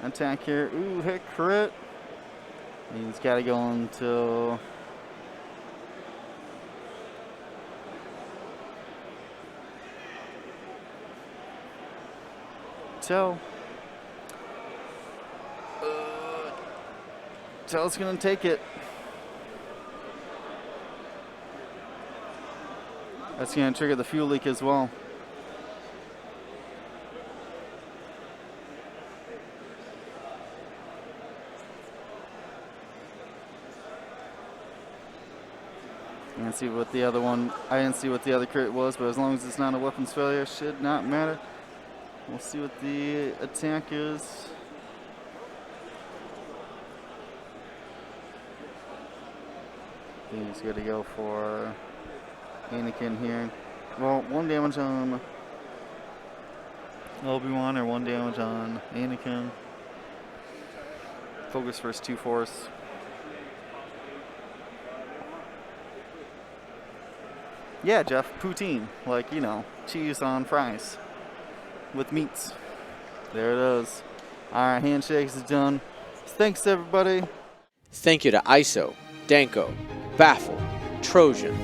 attack here. Ooh, hit crit. He's got to go until Tell's gonna take it. That's gonna trigger the fuel leak as well. I didn't see what the other one. I didn't see what the other crit was, but as long as it's not a weapons failure, should not matter. We'll see what the attack is. He's going to go for Anakin here. Well, 1 damage on Obi-Wan or 1 damage on Anakin. Focus first 2 force. Yeah, Jeff, poutine. Like, you know, cheese on fries with meats. There it is. All right, handshakes is done. Thanks, everybody. Thank you to ISO, Danko, Baffle, Trojan,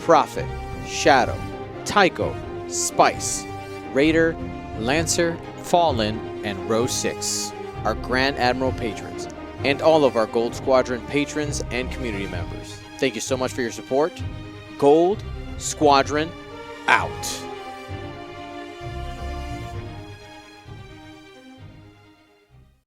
Prophet, Shadow, Tycho, Spice, Raider, Lancer, Fallen, and Row 6, our Grand Admiral patrons, and all of our Gold Squadron patrons and community members. Thank you so much for your support. Gold Squadron out.